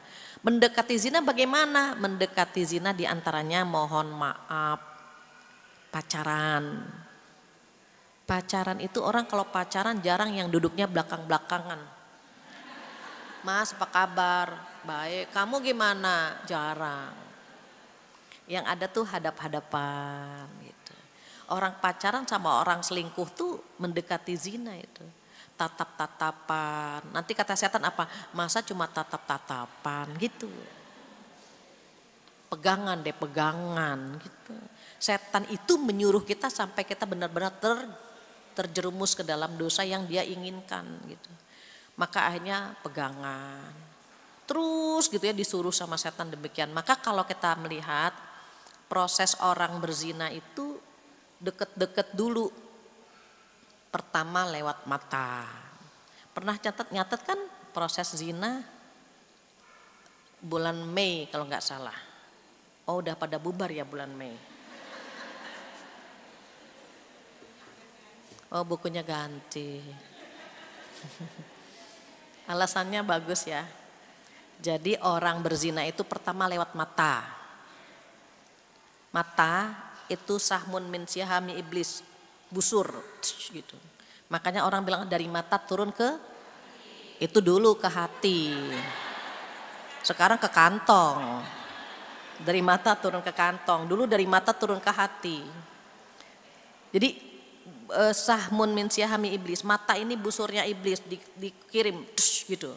Mendekati zina bagaimana? Mendekati zina diantaranya mohon maaf, pacaran. Pacaran itu orang kalau pacaran jarang yang duduknya belakang-belakangan. Mas apa kabar? Baik, kamu gimana? Jarang. Yang ada tuh hadap-hadapan gitu. Orang pacaran sama orang selingkuh tuh mendekati zina itu. Tatap-tatapan. Nanti kata setan apa? Masa cuma tatap-tatapan gitu. Pegangan deh, pegangan gitu. Setan itu menyuruh kita sampai kita benar-benar terjerumus ke dalam dosa yang dia inginkan gitu. Maka akhirnya pegangan. Terus gitu ya disuruh sama setan demikian. Maka kalau kita melihat proses orang berzina itu deket-deket dulu. Pertama lewat mata. Pernah nyatet kan proses zina bulan Mei kalau nggak salah. Oh udah pada bubar ya bulan Mei. Oh bukunya ganti. Alasannya bagus ya. Jadi orang berzina itu pertama lewat mata. Mata itu sahmun min sihami iblis, busur gitu. Makanya orang bilang dari mata turun ke itu dulu ke hati. Sekarang ke kantong. Dari mata turun ke kantong, dulu dari mata turun ke hati. Jadi sahmun min sihami iblis, mata ini busurnya iblis dikirim gitu.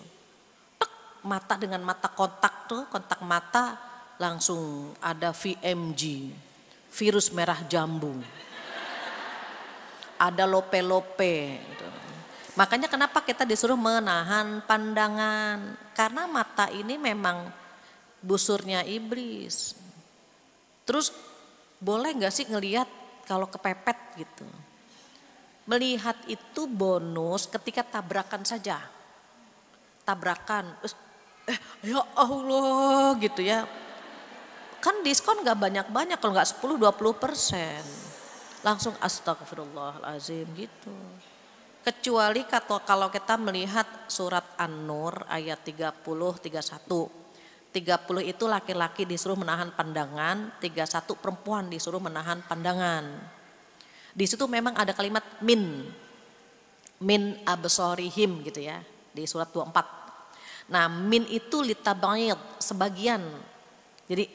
Tek, mata dengan mata kontak tuh, kontak mata langsung ada VMG, virus merah jambu. Ada lope-lope gitu. Makanya kenapa kita disuruh menahan pandangan? Karena mata ini memang busurnya iblis. Terus boleh gak sih ngelihat kalau kepepet gitu? Melihat itu bonus ketika tabrakan saja. Tabrakan, ya Allah gitu ya. Kan diskon gak banyak-banyak, kalau gak 10-20%. Langsung astagfirullahaladzim gitu. Kecuali kalau kita melihat surat An-Nur ayat 30-31. 30 itu laki-laki disuruh menahan pandangan, 31 perempuan disuruh menahan pandangan. Di situ memang ada kalimat min absorihim gitu ya, di surat 24. Nah min itu litabaid, sebagian, jadi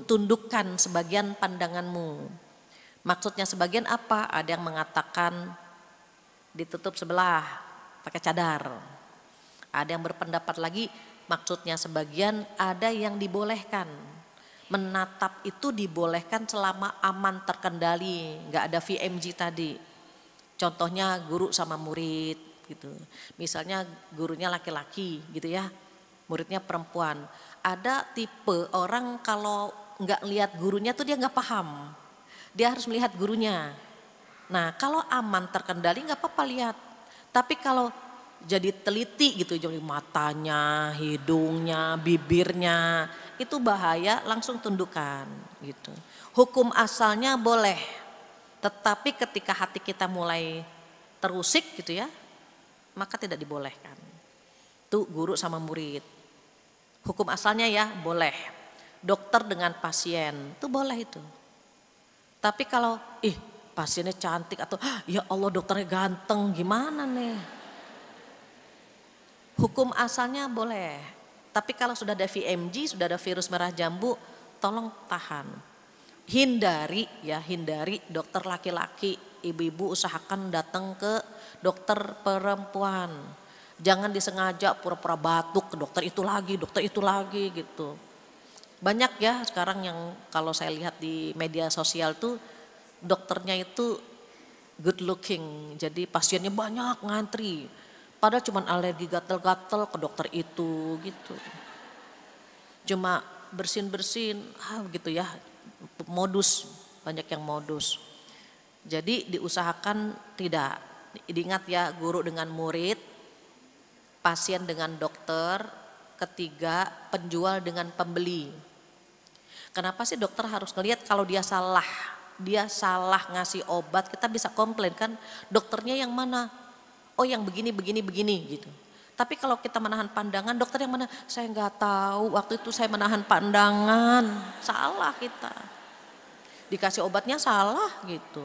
tundukkan sebagian pandanganmu. Maksudnya sebagian apa? Ada yang mengatakan ditutup sebelah pakai cadar. Ada yang berpendapat lagi maksudnya sebagian, ada yang dibolehkan. Menatap itu dibolehkan selama aman terkendali, nggak ada VMG tadi. Contohnya guru sama murid gitu. Misalnya gurunya laki-laki gitu ya, muridnya perempuan. Ada tipe orang kalau nggak lihat gurunya tuh dia nggak paham. Dia harus melihat gurunya. Nah kalau aman terkendali nggak apa-apa lihat. Tapi kalau jadi teliti gitu, jadi matanya, hidungnya, bibirnya, itu bahaya, langsung tundukkan gitu. Hukum asalnya boleh, tetapi ketika hati kita mulai terusik gitu ya, maka tidak dibolehkan. Itu guru sama murid. Hukum asalnya ya boleh. Dokter dengan pasien, itu boleh itu. Tapi kalau pasiennya cantik atau ya Allah dokternya ganteng, gimana nih? Hukum asalnya boleh, tapi kalau sudah ada VMG, sudah ada virus merah jambu, tolong tahan. Hindari dokter laki-laki, ibu-ibu usahakan datang ke dokter perempuan. Jangan disengaja pura-pura batuk ke dokter itu lagi gitu. Banyak ya sekarang yang kalau saya lihat di media sosial tuh dokternya itu good looking. Jadi pasiennya banyak ngantri. Padahal cuma alergi gatel-gatel ke dokter itu gitu. Cuma bersin-bersin, gitu ya, modus, banyak yang modus. Jadi diusahakan tidak, diingat ya, guru dengan murid, pasien dengan dokter, ketiga penjual dengan pembeli. Kenapa sih dokter harus ngelihat kalau dia salah ngasih obat, kita bisa komplain kan, dokternya yang mana? Oh yang begini gitu. Tapi kalau kita menahan pandangan, dokter yang mana? Saya nggak tahu, waktu itu saya menahan pandangan, salah kita. Dikasih obatnya salah gitu.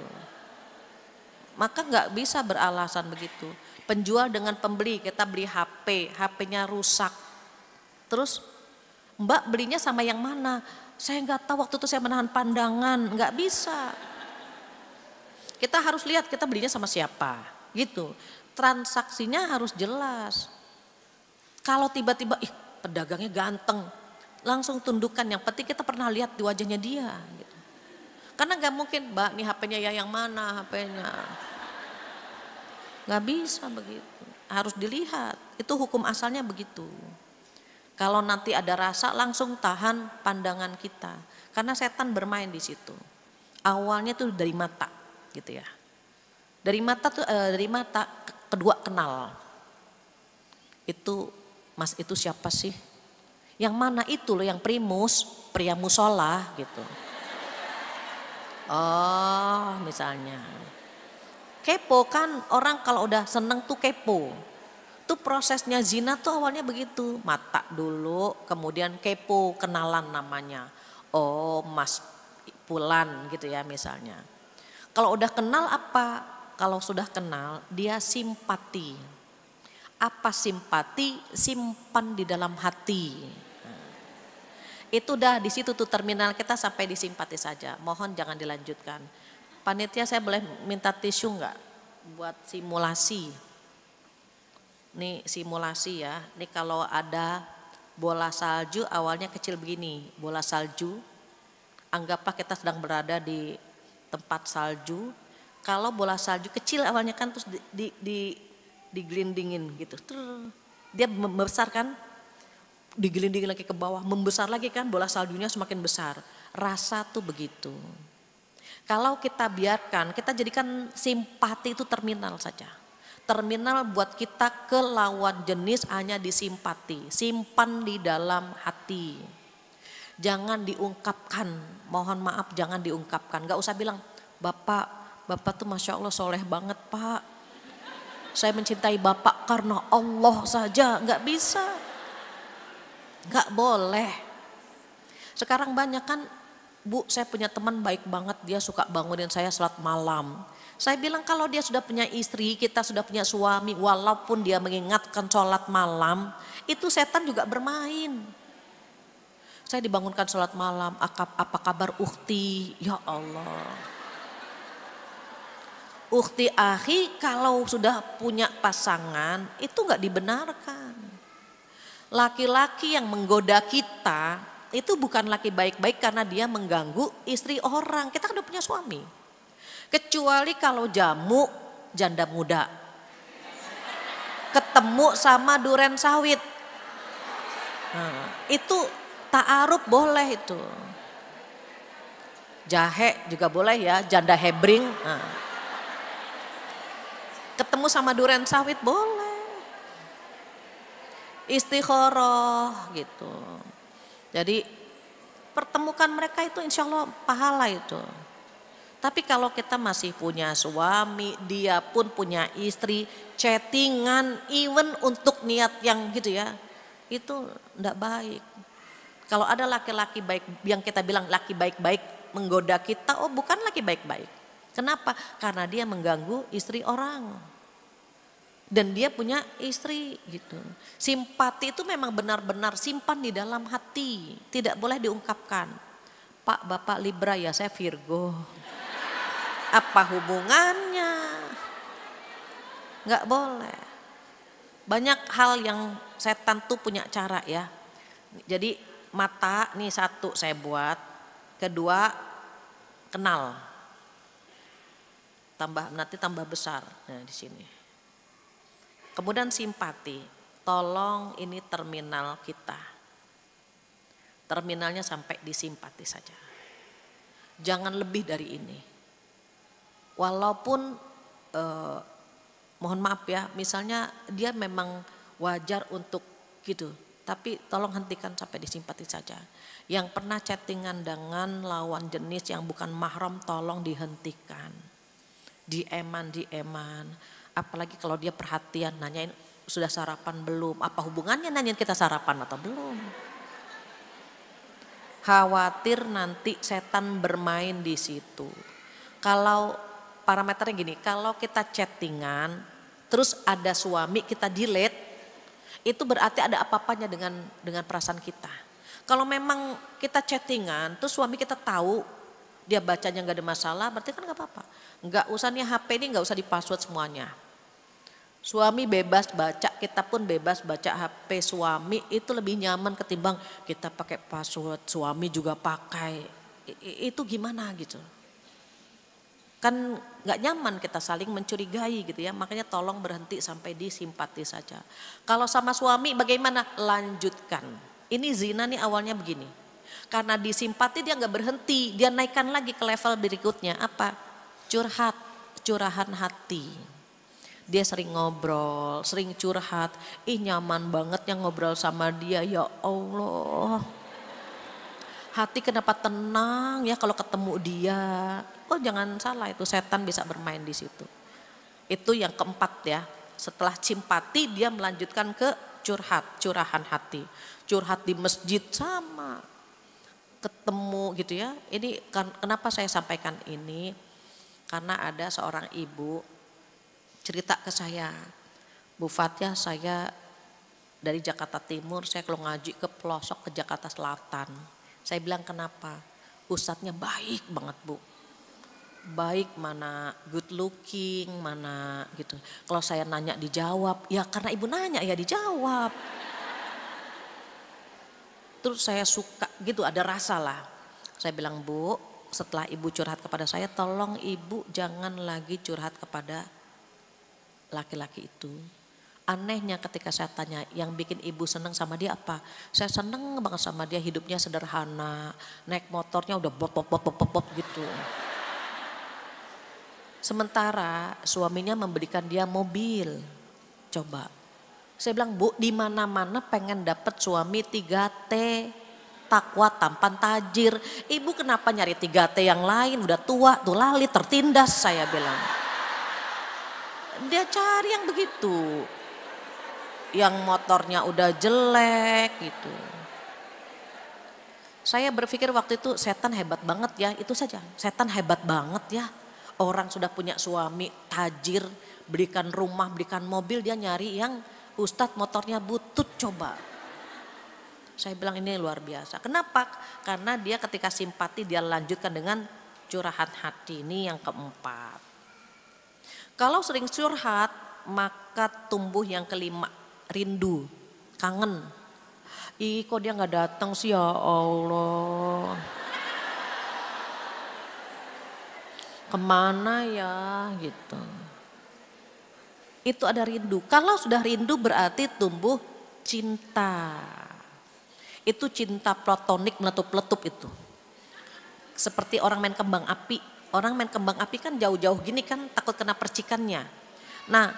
Maka nggak bisa beralasan begitu. Penjual dengan pembeli, kita beli HP, HP-nya rusak. Terus Mbak belinya sama yang mana? Saya nggak tahu, waktu itu saya menahan pandangan, nggak bisa. Kita harus lihat kita belinya sama siapa, gitu. Transaksinya harus jelas. Kalau tiba-tiba, pedagangnya ganteng, langsung tundukkan. Yang penting kita pernah lihat di wajahnya dia. Gitu. Karena nggak mungkin, Mbak, nih HP-nya ya yang mana HP-nya? Nggak bisa begitu. Harus dilihat. Itu hukum asalnya begitu. Kalau nanti ada rasa, langsung tahan pandangan kita. Karena setan bermain di situ. Awalnya tuh dari mata, gitu ya. Dari mata kedua kenal. Itu Mas itu siapa sih? Yang mana itu loh, yang primus, pria musola gitu. Oh misalnya. Kepo kan, orang kalau udah seneng tuh kepo. Tuh prosesnya zina tuh awalnya begitu. Mata dulu, kemudian kepo, kenalan namanya. Oh Mas Pulan gitu ya misalnya. Kalau udah kenal apa? Kalau sudah kenal dia simpati. Apa simpati? Simpan di dalam hati. Itu dah di situ tuh terminal kita, sampai di simpati saja. Mohon jangan dilanjutkan. Panitia, saya boleh minta tisu enggak buat simulasi? Nih simulasi ya. Nih kalau ada bola salju awalnya kecil begini, bola salju. Anggaplah kita sedang berada di tempat salju. Kalau bola salju kecil awalnya kan, terus digelindingin gitu. Dia membesar kan, digelindingin lagi ke bawah, membesar lagi kan, bola saljunya semakin besar. Rasa tuh begitu. Kalau kita biarkan, kita jadikan simpati itu terminal saja. Terminal buat kita ke lawan jenis hanya disimpati, simpan di dalam hati. Jangan diungkapkan, mohon maaf jangan diungkapkan. Gak usah bilang, Bapak tuh Masya Allah soleh banget Pak. Saya mencintai Bapak karena Allah saja, gak bisa. Gak boleh. Sekarang banyak kan, Bu saya punya teman baik banget, dia suka bangunin saya salat malam. Saya bilang kalau dia sudah punya istri, kita sudah punya suami, walaupun dia mengingatkan sholat malam, itu setan juga bermain. Saya dibangunkan sholat malam, apa kabar ukhti? Ya Allah. Ukhti akhi kalau sudah punya pasangan itu gak dibenarkan. Laki-laki yang menggoda kita itu bukan laki baik-baik karena dia mengganggu istri orang. Kita kan udah punya suami. Kecuali kalau jamu janda muda. Ketemu sama duren sawit. Nah, itu ta'aruf boleh itu. Jahe juga boleh ya, janda hebring. Nah. Ketemu sama duren sawit boleh. Istikharah gitu. Jadi pertemukan mereka itu insya Allah pahala itu. Tapi kalau kita masih punya suami, dia pun punya istri, chattingan, even untuk niat yang gitu ya, itu enggak baik. Kalau ada laki-laki baik, yang kita bilang laki baik-baik menggoda kita, oh bukan laki baik-baik. Kenapa? Karena dia mengganggu istri orang. Dan dia punya istri gitu. Simpati itu memang benar-benar simpan di dalam hati. Tidak boleh diungkapkan. Pak, Bapak Libra ya, saya Virgo. Apa hubungannya? Enggak boleh. Banyak hal yang setan tuh punya cara ya. Jadi mata nih satu saya buat, kedua kenal, tambah besar. Nah di sini. Kemudian simpati, tolong ini terminal kita. Terminalnya sampai di simpati saja. Jangan lebih dari ini. Walaupun mohon maaf ya, misalnya dia memang wajar untuk gitu, tapi tolong hentikan sampai di simpati saja. Yang pernah chattingan dengan lawan jenis yang bukan mahram tolong dihentikan. Dieman. Apalagi kalau dia perhatian nanyain sudah sarapan belum, apa hubungannya nanyain kita sarapan atau belum. Khawatir nanti setan bermain di situ. Kalau parameternya gini, kalau kita chattingan terus ada suami kita delete, itu berarti ada apa-apanya dengan perasaan kita. Kalau memang kita chattingan terus suami kita tahu dia bacanya nggak ada masalah, berarti kan nggak apa-apa. Nggak usah nih HP ini nggak usah di password semuanya. Suami bebas baca, kita pun bebas baca HP suami, itu lebih nyaman ketimbang kita pakai password, suami juga pakai. Itu gimana gitu. Kan gak nyaman kita saling mencurigai gitu ya, makanya tolong berhenti sampai di simpati saja. Kalau sama suami bagaimana? Lanjutkan. Ini zina nih awalnya begini. Karena di simpati dia gak berhenti, dia naikkan lagi ke level berikutnya. Apa? Curahan hati. Dia sering ngobrol, sering curhat. Nyaman banget yang ngobrol sama dia, ya Allah. Hati kenapa tenang ya kalau ketemu dia. Oh jangan salah, itu setan bisa bermain di situ. Itu yang keempat ya. Setelah simpati dia melanjutkan ke curahan hati. Curhat di masjid sama. Ketemu gitu ya. Ini kenapa saya sampaikan ini? Karena ada seorang ibu cerita ke saya, Bu Fathia, saya dari Jakarta Timur, saya kalau ngaji ke pelosok ke Jakarta Selatan. Saya bilang kenapa? Ustadznya baik banget Bu. Baik mana good looking, mana gitu. Kalau saya nanya dijawab, ya karena ibu nanya ya dijawab. Terus saya suka gitu, ada rasa lah. Saya bilang Bu, setelah ibu curhat kepada saya, tolong ibu jangan lagi curhat kepada laki-laki itu. Anehnya ketika saya tanya yang bikin ibu seneng sama dia apa? Saya seneng banget sama dia, hidupnya sederhana, naik motornya udah bop gitu. Sementara suaminya memberikan dia mobil. Coba. Saya bilang Bu, di mana-mana pengen dapat suami 3T, takwa, tampan, tajir. Ibu kenapa nyari 3T yang lain? Udah tua, tuh lali, tertindas saya bilang. Dia cari yang begitu, yang motornya udah jelek gitu. Saya berpikir waktu itu setan hebat banget ya, itu saja. Setan hebat banget ya. Orang sudah punya suami tajir, berikan rumah, berikan mobil, dia nyari yang Ustadz motornya butut coba. Saya bilang ini luar biasa. Kenapa? Karena dia ketika simpati dia lanjutkan dengan curahan hati, ini yang keempat. Kalau sering curhat, maka tumbuh yang kelima, rindu, kangen. Kok dia gak datang sih ya Allah. Kemana ya gitu. Itu ada rindu. Kalau sudah rindu berarti tumbuh cinta. Itu cinta platonik meletup-letup itu. Seperti orang main kembang api. Orang main kembang api kan jauh-jauh gini kan takut kena percikannya. Nah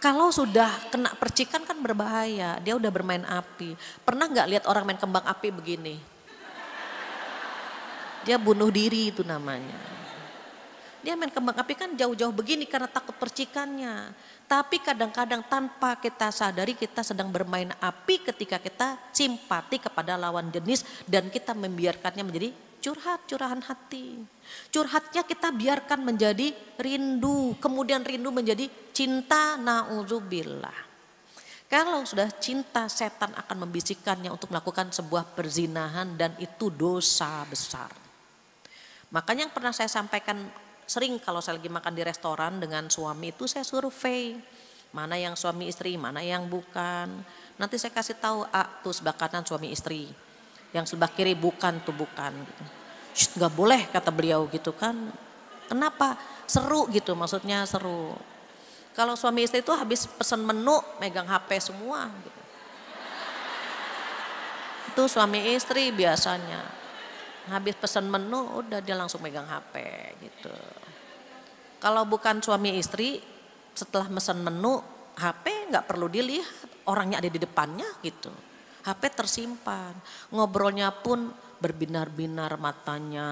kalau sudah kena percikan kan berbahaya, dia udah bermain api. Pernah gak lihat orang main kembang api begini? Dia bunuh diri itu namanya. Dia main kembang api kan jauh-jauh begini karena takut percikannya. Tapi kadang-kadang tanpa kita sadari kita sedang bermain api ketika kita simpati kepada lawan jenis dan kita membiarkannya menjadi curahan hati. Curhatnya kita biarkan menjadi rindu, kemudian rindu menjadi cinta, na'udzubillah. Kalau sudah cinta, setan akan membisikkannya untuk melakukan sebuah perzinahan dan itu dosa besar. Makanya yang pernah saya sampaikan sering kalau saya lagi makan di restoran dengan suami itu saya survei. mana yang suami istri, mana yang bukan. Nanti saya kasih tahu, tuh sebelah kanan suami istri, yang sebelah kiri bukan tuh bukan. Gitu. Nggak boleh kata beliau gitu kan. Kenapa? Seru gitu, maksudnya seru. Kalau suami istri itu habis pesan menu megang HP semua gitu. Itu suami istri biasanya. Habis pesan menu udah dia langsung megang HP gitu. Kalau bukan suami istri setelah pesan menu HP nggak perlu dilihat, orangnya ada di depannya gitu. HP tersimpan, ngobrolnya pun berbinar-binar matanya.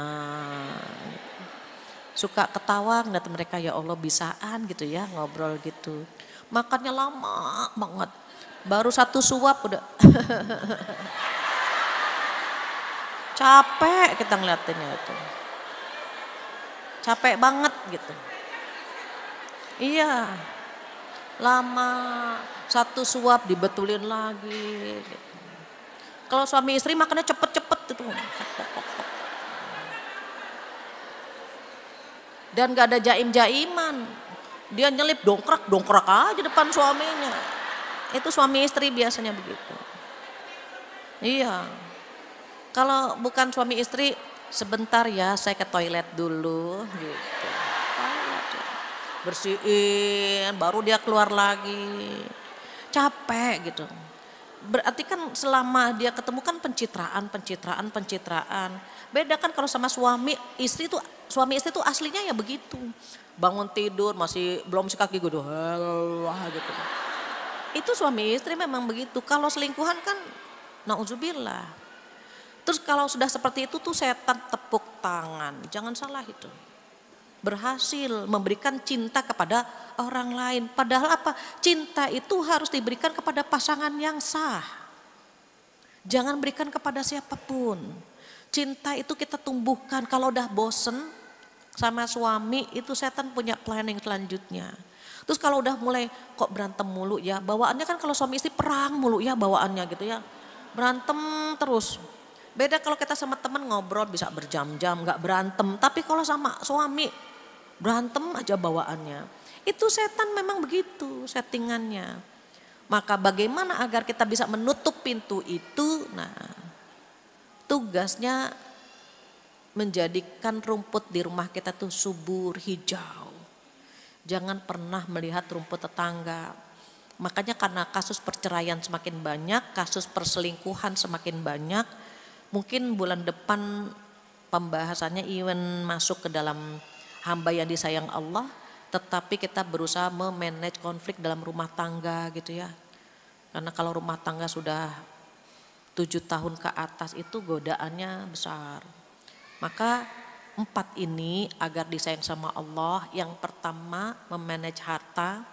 Suka ketawa ngeliat mereka, ya Allah bisaan gitu ya ngobrol gitu. Makannya lama banget, baru satu suap udah capek kita ngeliatinnya itu. Capek banget gitu. Iya, lama satu suap dibetulin lagi. Gitu. Kalau suami istri makannya cepet-cepet gitu. Dan gak ada jaim-jaiman. Dia nyelip dongkrak aja depan suaminya. Itu suami istri biasanya begitu. Iya. Kalau bukan suami istri, sebentar ya saya ke toilet dulu gitu. Bersihin, baru dia keluar lagi. Capek gitu. Berarti kan selama dia ketemu kan pencitraan. Beda kan kalau sama suami istri tuh aslinya ya begitu. Bangun tidur masih belum sekaki gitu. Gitu. Itu suami istri memang begitu. Kalau selingkuhan kan nauzubillah. Terus kalau sudah seperti itu tuh setan tepuk tangan. Jangan salah itu. Berhasil memberikan cinta kepada orang lain. Padahal apa? Cinta itu harus diberikan kepada pasangan yang sah. Jangan berikan kepada siapapun. Cinta itu kita tumbuhkan. Kalau udah bosen sama suami, itu setan punya planning selanjutnya. Terus kalau udah mulai kok berantem mulu ya, bawaannya kan kalau suami istri perang mulu ya bawaannya gitu ya. Berantem terus. Beda kalau kita sama teman ngobrol bisa berjam-jam gak berantem. Tapi kalau sama suami berantem aja bawaannya. Itu setan memang begitu settingannya. Maka bagaimana agar kita bisa menutup pintu itu? Nah, tugasnya menjadikan rumput di rumah kita tuh subur, hijau. Jangan pernah melihat rumput tetangga. Makanya karena kasus perceraian semakin banyak, kasus perselingkuhan semakin banyak, mungkin bulan depan pembahasannya even masuk ke dalam hamba yang disayang Allah, tetapi kita berusaha memanage konflik dalam rumah tangga gitu ya. Karena kalau rumah tangga sudah 7 tahun ke atas itu godaannya besar. Maka 4 ini agar disayang sama Allah, yang pertama memanage harta,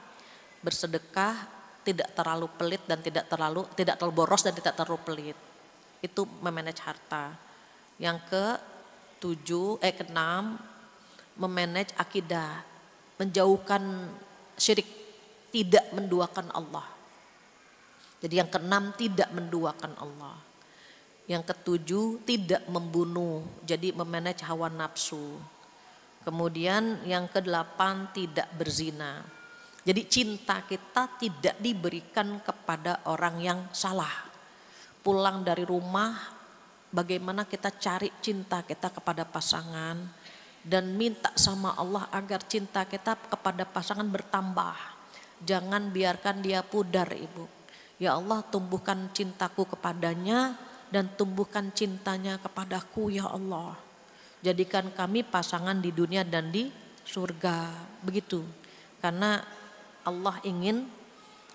bersedekah, tidak terlalu pelit dan tidak terlalu boros dan tidak terlalu pelit. Itu memanage harta. Yang ke-6 memanage akidah, menjauhkan syirik, tidak menduakan Allah. Jadi yang ke-6 tidak menduakan Allah. Yang ke-7 tidak membunuh, jadi memanage hawa nafsu. Kemudian yang ke-8 tidak berzina. Jadi cinta kita tidak diberikan kepada orang yang salah. Pulang dari rumah, bagaimana kita cari cinta kita kepada pasangan dan minta sama Allah agar cinta kita kepada pasangan bertambah. Jangan biarkan dia pudar, Ibu. Ya Allah, tumbuhkan cintaku kepadanya dan tumbuhkan cintanya kepadaku ya Allah. Jadikan kami pasangan di dunia dan di surga. Begitu. Karena Allah ingin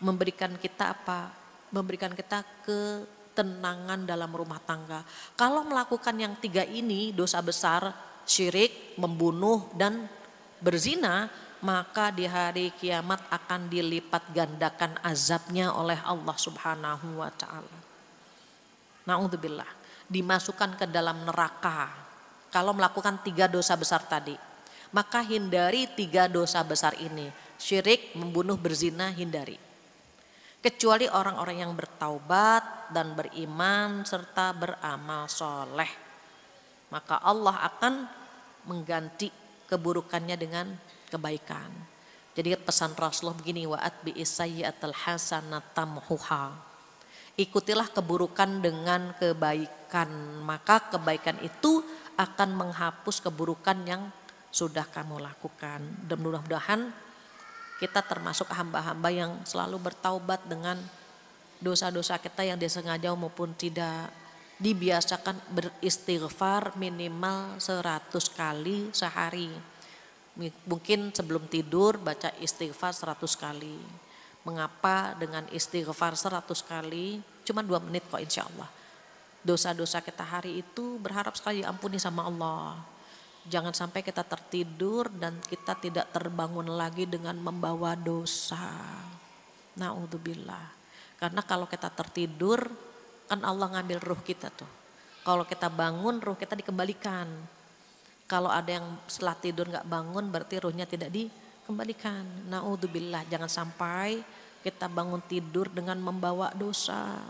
memberikan kita apa? Memberikan kita ketenangan dalam rumah tangga. Kalau melakukan yang 3 ini, dosa besar, syirik, membunuh dan berzina, maka di hari kiamat akan dilipat gandakan azabnya oleh Allah Subhanahu wa taala. Na'udzubillah, dimasukkan ke dalam neraka kalau melakukan 3 dosa besar tadi. Maka hindari 3 dosa besar ini. Syirik, membunuh, berzina, hindari. Kecuali orang-orang yang bertaubat dan beriman serta beramal soleh. Maka Allah akan mengganti keburukannya dengan kebaikan. Jadi pesan Rasulullah begini, wa atbi'is sayyi'atal hasanata tamhuha. Ikutilah keburukan dengan kebaikan, maka kebaikan itu akan menghapus keburukan yang sudah kamu lakukan. Dan mudah-mudahan kita termasuk hamba-hamba yang selalu bertaubat dengan dosa-dosa kita yang disengaja maupun tidak. Dibiasakan beristighfar minimal 100 kali sehari. Mungkin sebelum tidur baca istighfar 100 kali. Mengapa dengan istighfar 100 kali? Cuma 2 menit kok insya Allah. Dosa-dosa kita hari itu berharap sekali diampuni sama Allah. Jangan sampai kita tertidur dan kita tidak terbangun lagi dengan membawa dosa. Na'udzubillah. Karena kalau kita tertidur, kan Allah ngambil ruh kita tuh. Kalau kita bangun, ruh kita dikembalikan. Kalau ada yang setelah tidur gak bangun, berarti ruhnya tidak dikembalikan. Na'udzubillah, jangan sampai kita bangun tidur dengan membawa dosa.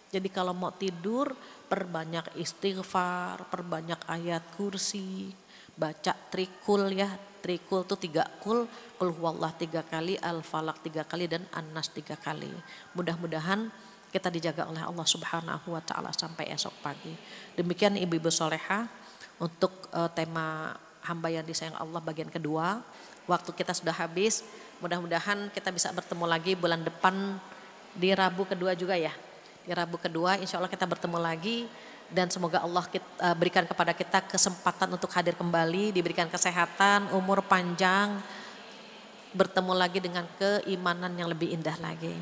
Jadi kalau mau tidur, perbanyak istighfar, perbanyak ayat kursi, baca trikul ya. Trikul itu 3 kul huwallah 3 kali, al-falak 3 kali, dan an-nas 3 kali. Mudah-mudahan kita dijaga oleh Allah Subhanahu wa Ta'ala sampai esok pagi. Demikian ibu-ibu solehah untuk tema hamba yang disayang Allah bagian kedua. Waktu kita sudah habis, mudah-mudahan kita bisa bertemu lagi bulan depan di Rabu kedua juga ya. Di Rabu kedua insya Allah kita bertemu lagi, dan semoga Allah berikan kepada kita kesempatan untuk hadir kembali, diberikan kesehatan, umur panjang, bertemu lagi dengan keimanan yang lebih indah lagi.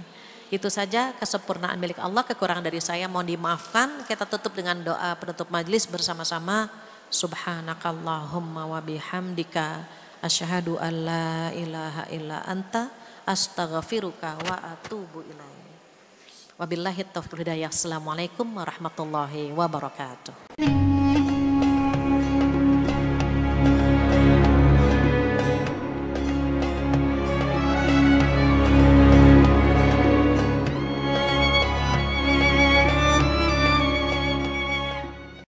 Itu saja kesempurnaan milik Allah, kekurangan dari saya mohon dimaafkan. Kita tutup dengan doa penutup majelis bersama-sama. Subhanakallahumma wa bihamdika asyhadu an la ilaha illa anta astaghfiruka wa atubu ilaik. Wabillahi taufiq hidayah. Assalamualaikum warahmatullahi wabarakatuh.